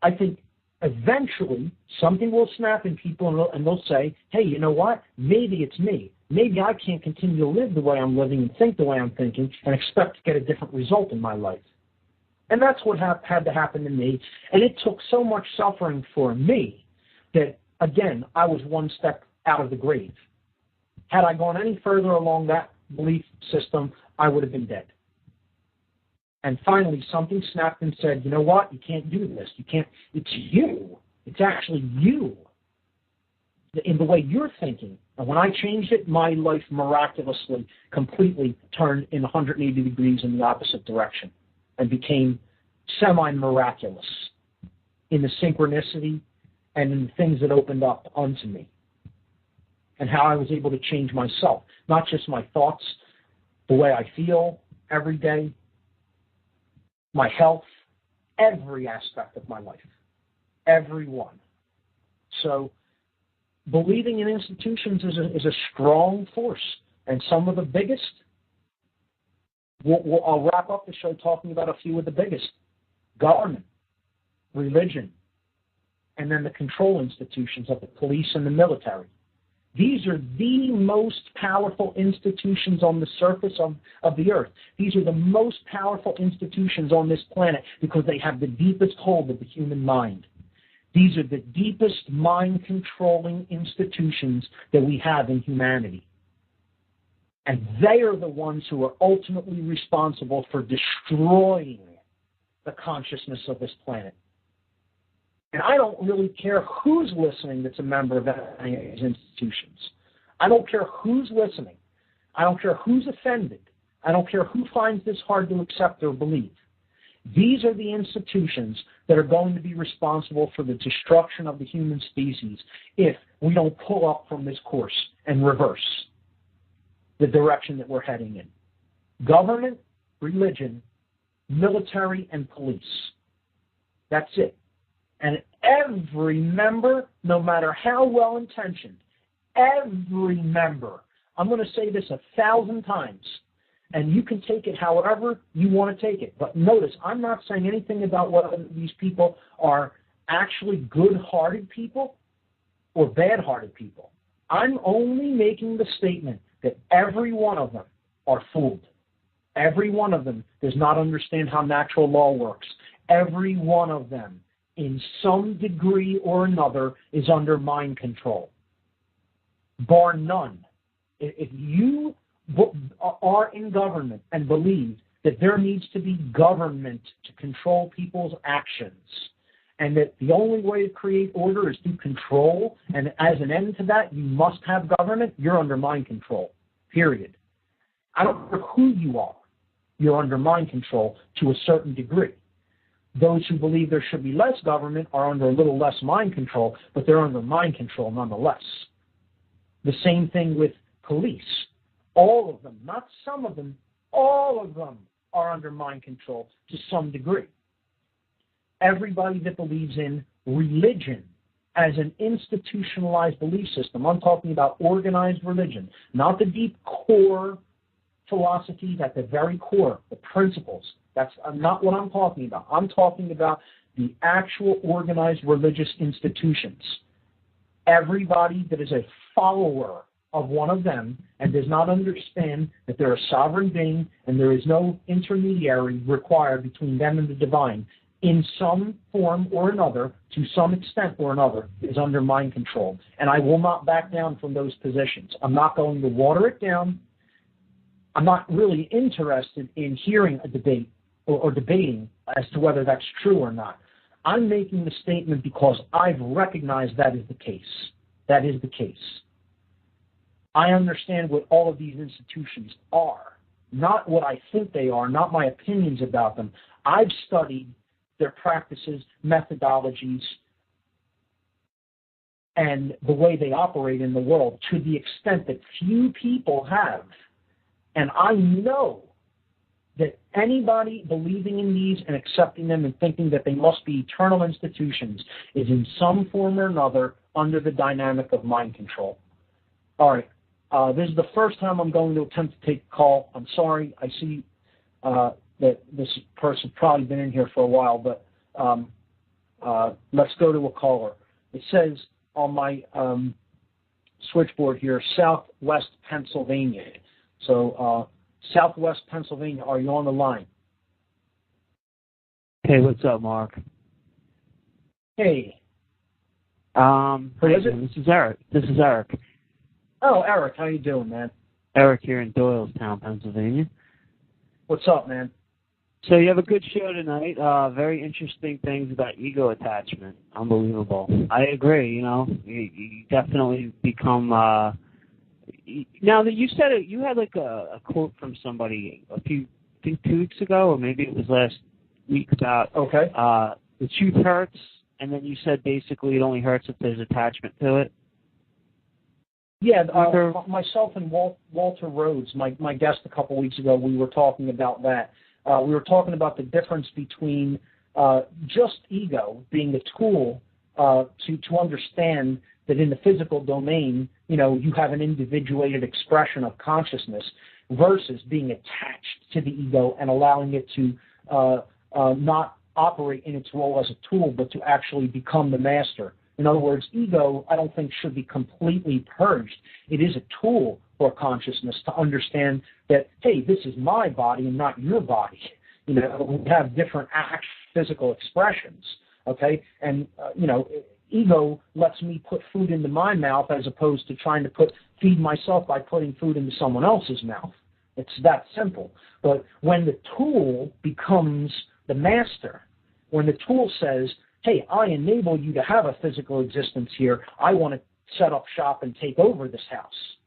I think eventually something will snap in people and they'll say, hey, you know what? Maybe it's me. Maybe I can't continue to live the way I'm living and think the way I'm thinking and expect to get a different result in my life. And that's what had to happen to me. And it took so much suffering for me that, again, I was one step out of the grave. Had I gone any further along that belief system, I would have been dead. And finally, something snapped and said, you know what? You can't do this. You can't. It's you. It's actually you in the way you're thinking. And when I changed it, my life miraculously, completely turned in 180 degrees in the opposite direction and became semi-miraculous in the synchronicity and in the things that opened up unto me and how I was able to change myself, not just my thoughts, the way I feel every day, my health, every aspect of my life, every one. So believing in institutions is a strong force, and some of the biggest I'll wrap up the show talking about a few of the biggest: government, religion, and then the control institutions of the police and the military. These are the most powerful institutions on the surface of the earth. These are the most powerful institutions on this planet because they have the deepest hold of the human mind. These are the deepest mind-controlling institutions that we have in humanity. And they are the ones who are ultimately responsible for destroying the consciousness of this planet. And I don't really care who's listening that's a member of any of these institutions. I don't care who's listening. I don't care who's offended. I don't care who finds this hard to accept or believe. These are the institutions that are going to be responsible for the destruction of the human species if we don't pull up from this course and reverse the direction that we're heading in. Government, religion, military, and police. That's it. And every member, no matter how well-intentioned, every member, I'm going to say this 1,000 times, and you can take it however you want to take it. But notice, I'm not saying anything about whether these people are actually good-hearted people or bad-hearted people. I'm only making the statement that every one of them are fooled. Every one of them does not understand how natural law works. Every one of them, in some degree or another, is under mind control. Bar none. If you are in government and believe that there needs to be government to control people's actions, and that the only way to create order is through control, and as an end to that, you must have government, you're under mind control, period. I don't care who you are, you're under mind control to a certain degree. Those who believe there should be less government are under a little less mind control, but they're under mind control nonetheless. The same thing with police. All of them, not some of them, all of them are under mind control to some degree. Everybody that believes in religion as an institutionalized belief system, I'm talking about organized religion, not the deep core philosophies at the very core, the principles. That's not what I'm talking about. I'm talking about the actual organized religious institutions. Everybody that is a follower of one of them and does not understand that they're a sovereign being and there is no intermediary required between them and the divine in some form or another, to some extent or another, is under mind control. And I will not back down from those positions. I'm not going to water it down. I'm not really interested in hearing a debate or debating as to whether that's true or not. I'm making the statement because I've recognized that is the case. That is the case. I understand what all of these institutions are, not what I think they are, not my opinions about them. I've studied their practices, methodologies, and the way they operate in the world to the extent that few people have. And I know that anybody believing in these and accepting them and thinking that they must be eternal institutions is in some form or another under the dynamic of mind control. All right. This is the first time I'm going to attempt to take a call. I'm sorry. I see that this person's probably been in here for a while, but let's go to a caller. It says on my switchboard here, Southwest Pennsylvania. So, Southwest Pennsylvania, are you on the line? Hey, what's up, Mark? Hey. Who is it? This is Eric. Oh, Eric, how you doing, man? Eric here in Doylestown, Pennsylvania. What's up, man? So you have a good show tonight. Very interesting things about ego attachment. Unbelievable. I agree. You definitely become. Now that you said it, you had like a quote from somebody I think 2 weeks ago, or maybe it was last week about the truth hurts, and then you said basically it only hurts if there's attachment to it. Yeah, myself and Walter Rhodes, my guest a couple weeks ago, we were talking about that. We were talking about the difference between just ego being a tool to understand that in the physical domain, you have an individuated expression of consciousness. versus being attached to the ego and allowing it to not operate in its role as a tool, but to actually become the master. In other words, ego, I don't think, should be completely purged. It is a tool for consciousness to understand that, hey, this is my body and not your body. We have different physical expressions, okay? And, ego lets me put food into my mouth as opposed to trying to feed myself by putting food into someone else's mouth. It's that simple. But when the tool becomes the master, when the tool says, hey, I enable you to have a physical existence here, I want to set up shop and take over this house,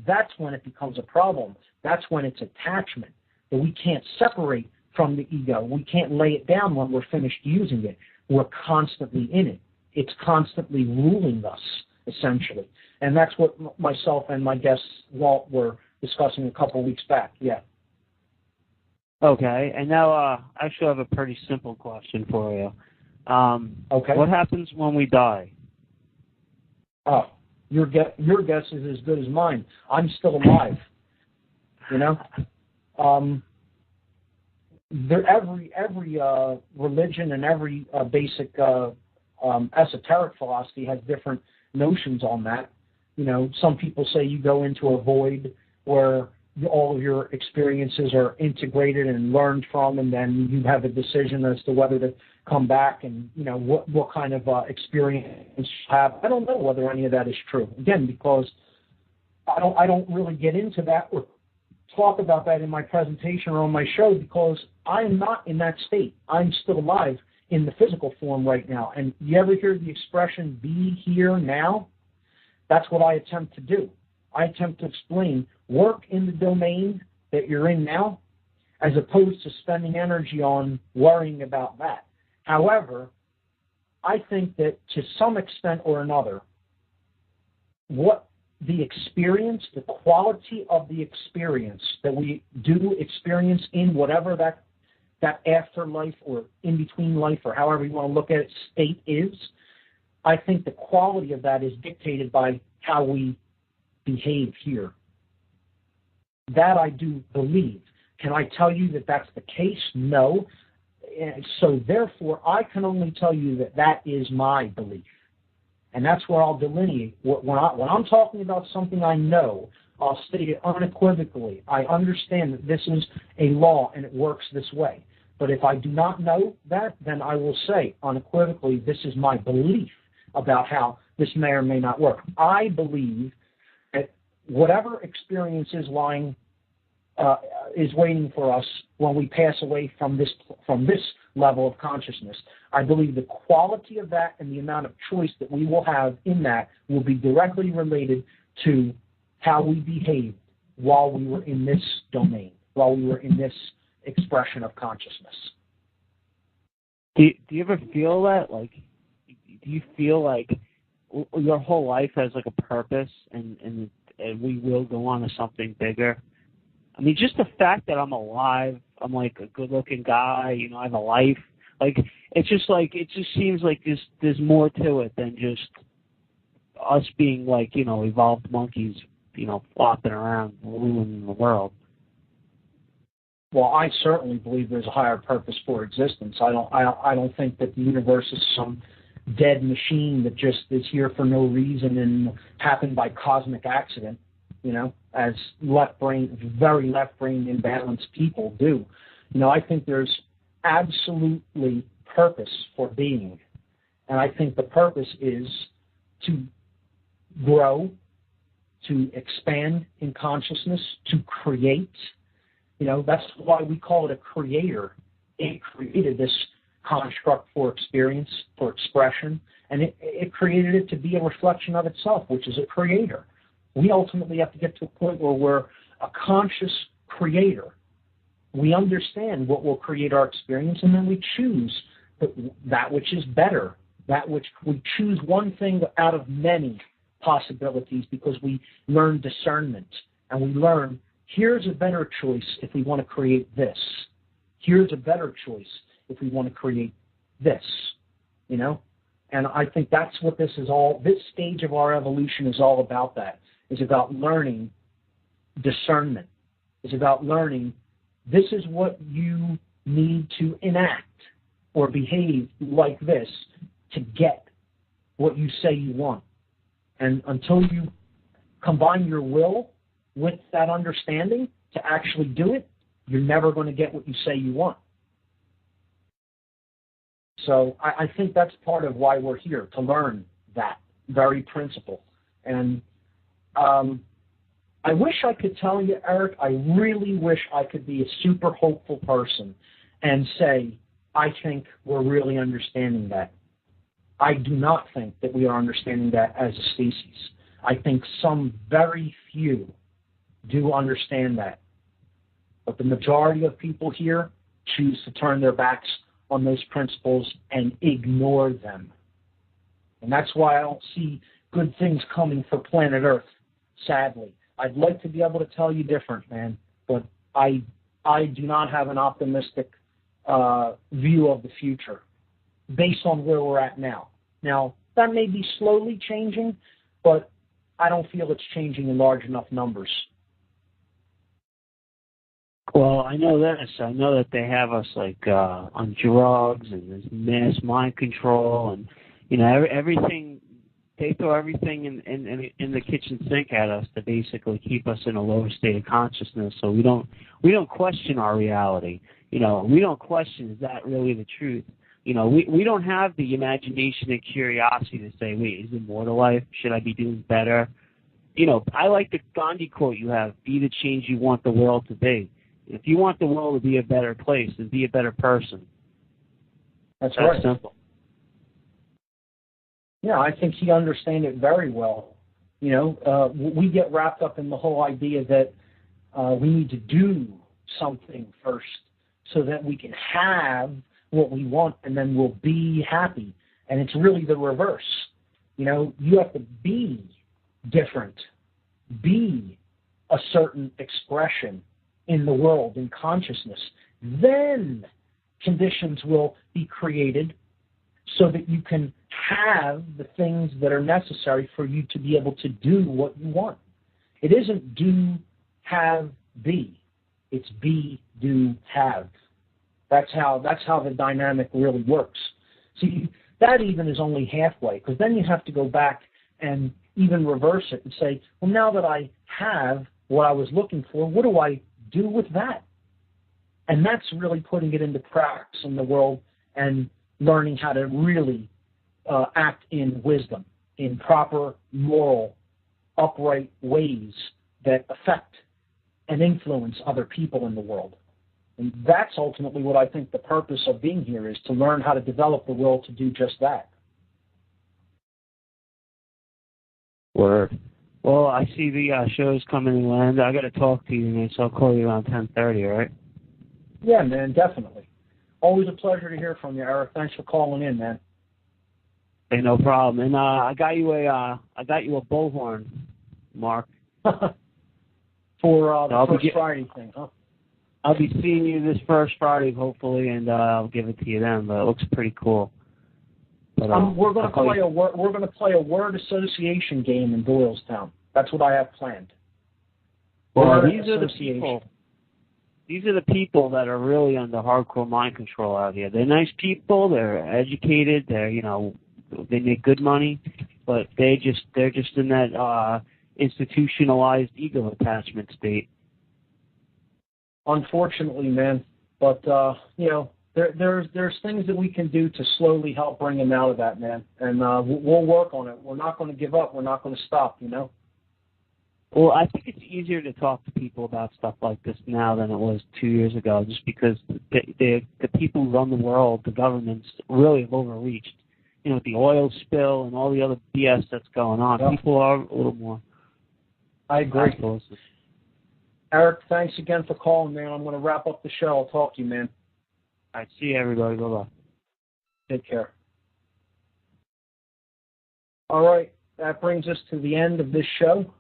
that's when it becomes a problem. That's when it's attachment, that we can't separate from the ego. We can't lay it down when we're finished using it. We're constantly in it. It's constantly ruling us, essentially. And that's what myself and my guest, Walt, were discussing a couple of weeks back. Yeah. Okay. And now I actually have a pretty simple question for you. Okay. What happens when we die? Oh, your guess is as good as mine. I'm still alive. Every religion and every basic esoteric philosophy has different notions on that. Some people say you go into a void where all of your experiences are integrated and learned from, and then you have a decision as to whether to come back and, what kind of experience you have. I don't know whether any of that is true. Again, because I don't really get into that or talk about that in my presentation or on my show, because I'm not in that state. I'm still alive in the physical form right now. And you ever hear the expression, be here now? That's what I attempt to do. I attempt to explain, work in the domain that you're in now, as opposed to spending energy on worrying about that. However, I think that to some extent or another, what the experience, the quality of the experience that we do experience in whatever that afterlife or in-between life or however you want to look at it state is, I think the quality of that is dictated by how we behave here. That I do believe. Can I tell you that that's the case? No. And so therefore, I can only tell you that that is my belief. And that's where I'll delineate. When I'm talking about something I know, I'll state it unequivocally. I understand that this is a law and it works this way. But if I do not know that, then I will say unequivocally, this is my belief about how this may or may not work. I believe that whatever experience is waiting for us when we pass away from this level of consciousness, I believe the quality of that and the amount of choice that we will have in that will be directly related to how we behaved while we were in this domain, while we were in this expression of consciousness. Do you ever feel that? Like, do you feel like your whole life has like a purpose and we will go on to something bigger? I mean, just the fact that I'm alive, I'm like a good-looking guy, I have a life. Like, it just seems like there's more to it than just us being like, evolved monkeys, flopping around, ruling the world. Well, I certainly believe there's a higher purpose for existence. I don't think that the universe is some dead machine that just is here for no reason and happened by cosmic accident, as very left-brain imbalanced people do. I think there's absolutely purpose for being. And I think the purpose is to grow, to expand in consciousness, to create. That's why we call it a creator. It created this construct for experience, for expression, and it created it to be a reflection of itself, which is a creator. We ultimately have to get to a point where we're a conscious creator. We understand what will create our experience, and then we choose that which is better, that which we choose one thing out of many possibilities because we learn discernment, and we learn here's a better choice if we want to create this. Here's a better choice if we want to create this, And I think that's what this stage of our evolution is all about. That is about learning discernment. is about learning this is what you need to enact or behave like this to get what you say you want. And until you combine your will with that understanding to actually do it, you're never going to get what you say you want. So I think that's part of why we're here, to learn that very principle. And I wish I could tell you, Eric, I really wish I could be a super hopeful person and say, I think we're really understanding that. I do not think that we are understanding that as a species. I think some very few do understand that. But the majority of people here choose to turn their backs on those principles and ignore them. And that's why I don't see good things coming for planet Earth, sadly. I'd like to be able to tell you different, man, but I do not have an optimistic view of the future based on where we're at now. Now, that may be slowly changing, but I don't feel it's changing in large enough numbers. Well, I know this. I know that they have us like on drugs and there's mass mind control and everything. They throw everything in the kitchen sink at us to basically keep us in a lower state of consciousness. So we don't question our reality. We don't question, is that really the truth? We don't have the imagination and curiosity to say, wait, is there more to life? Should I be doing better? I like the Gandhi quote you have: be the change you want the world to be. If you want the world to be a better place, then be a better person. That's right. Simple. Yeah, I think he understands it very well. We get wrapped up in the whole idea that we need to do something first so that we can have what we want and then we'll be happy. And it's really the reverse. You have to be different, be a certain expression in the world, in consciousness. Then conditions will be created so that you can have the things that are necessary for you to be able to do what you want. It isn't do, have, be. It's be, do, have. That's how the dynamic really works. See, that even is only halfway, because then you have to go back and even reverse it and say, well, now that I have what I was looking for, what do I do with that? And that's really putting it into practice in the world and learning how to really act in wisdom, in proper, moral, upright ways that affect and influence other people in the world. And that's ultimately what I think the purpose of being here is, to learn how to develop the will to do just that. Word. Well, I see the show's coming to an end. I got to talk to you, man, so I'll call you around 10:30, all right? Yeah, man, definitely. Always a pleasure to hear from you, Eric. Thanks for calling in, man. Hey, no problem. And I got you a bullhorn, Mark. For the first Friday thing, huh? I'll be seeing you this first Friday, hopefully, and I'll give it to you then. But it looks pretty cool. But, we're going to play a word association game in Doylestown. That's what I have planned. Well, these are the people that are really under hardcore mind control out here. They're nice people. They're educated. They make good money, but they're just in that institutionalized ego attachment state. Unfortunately, man. But there's things that we can do to slowly help bring them out of that, man. And we'll work on it. We're not going to give up. We're not going to stop. Well, I think it's easier to talk to people about stuff like this now than it was 2 years ago, just because the people who run the world, the governments, really have overreached. With the oil spill and all the other BS that's going on, yep. People are a little more. I agree. Eric, thanks again for calling, man. I'm going to wrap up the show. I'll talk to you, man. All right, see you, everybody. Bye-bye. Take care. All right, that brings us to the end of this show.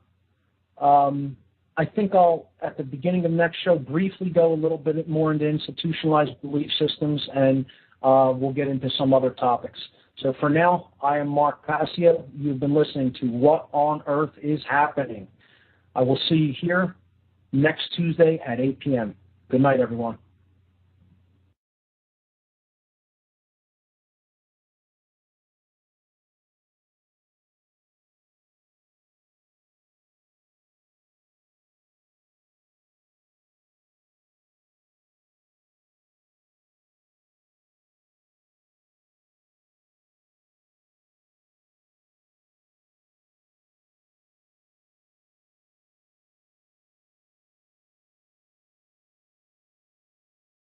I think I'll, at the beginning of the next show, briefly go a little bit more into institutionalized belief systems, and we'll get into some other topics. So for now, I am Mark Passio. You've been listening to What on Earth is Happening. I will see you here next Tuesday at 8 p.m. Good night, everyone.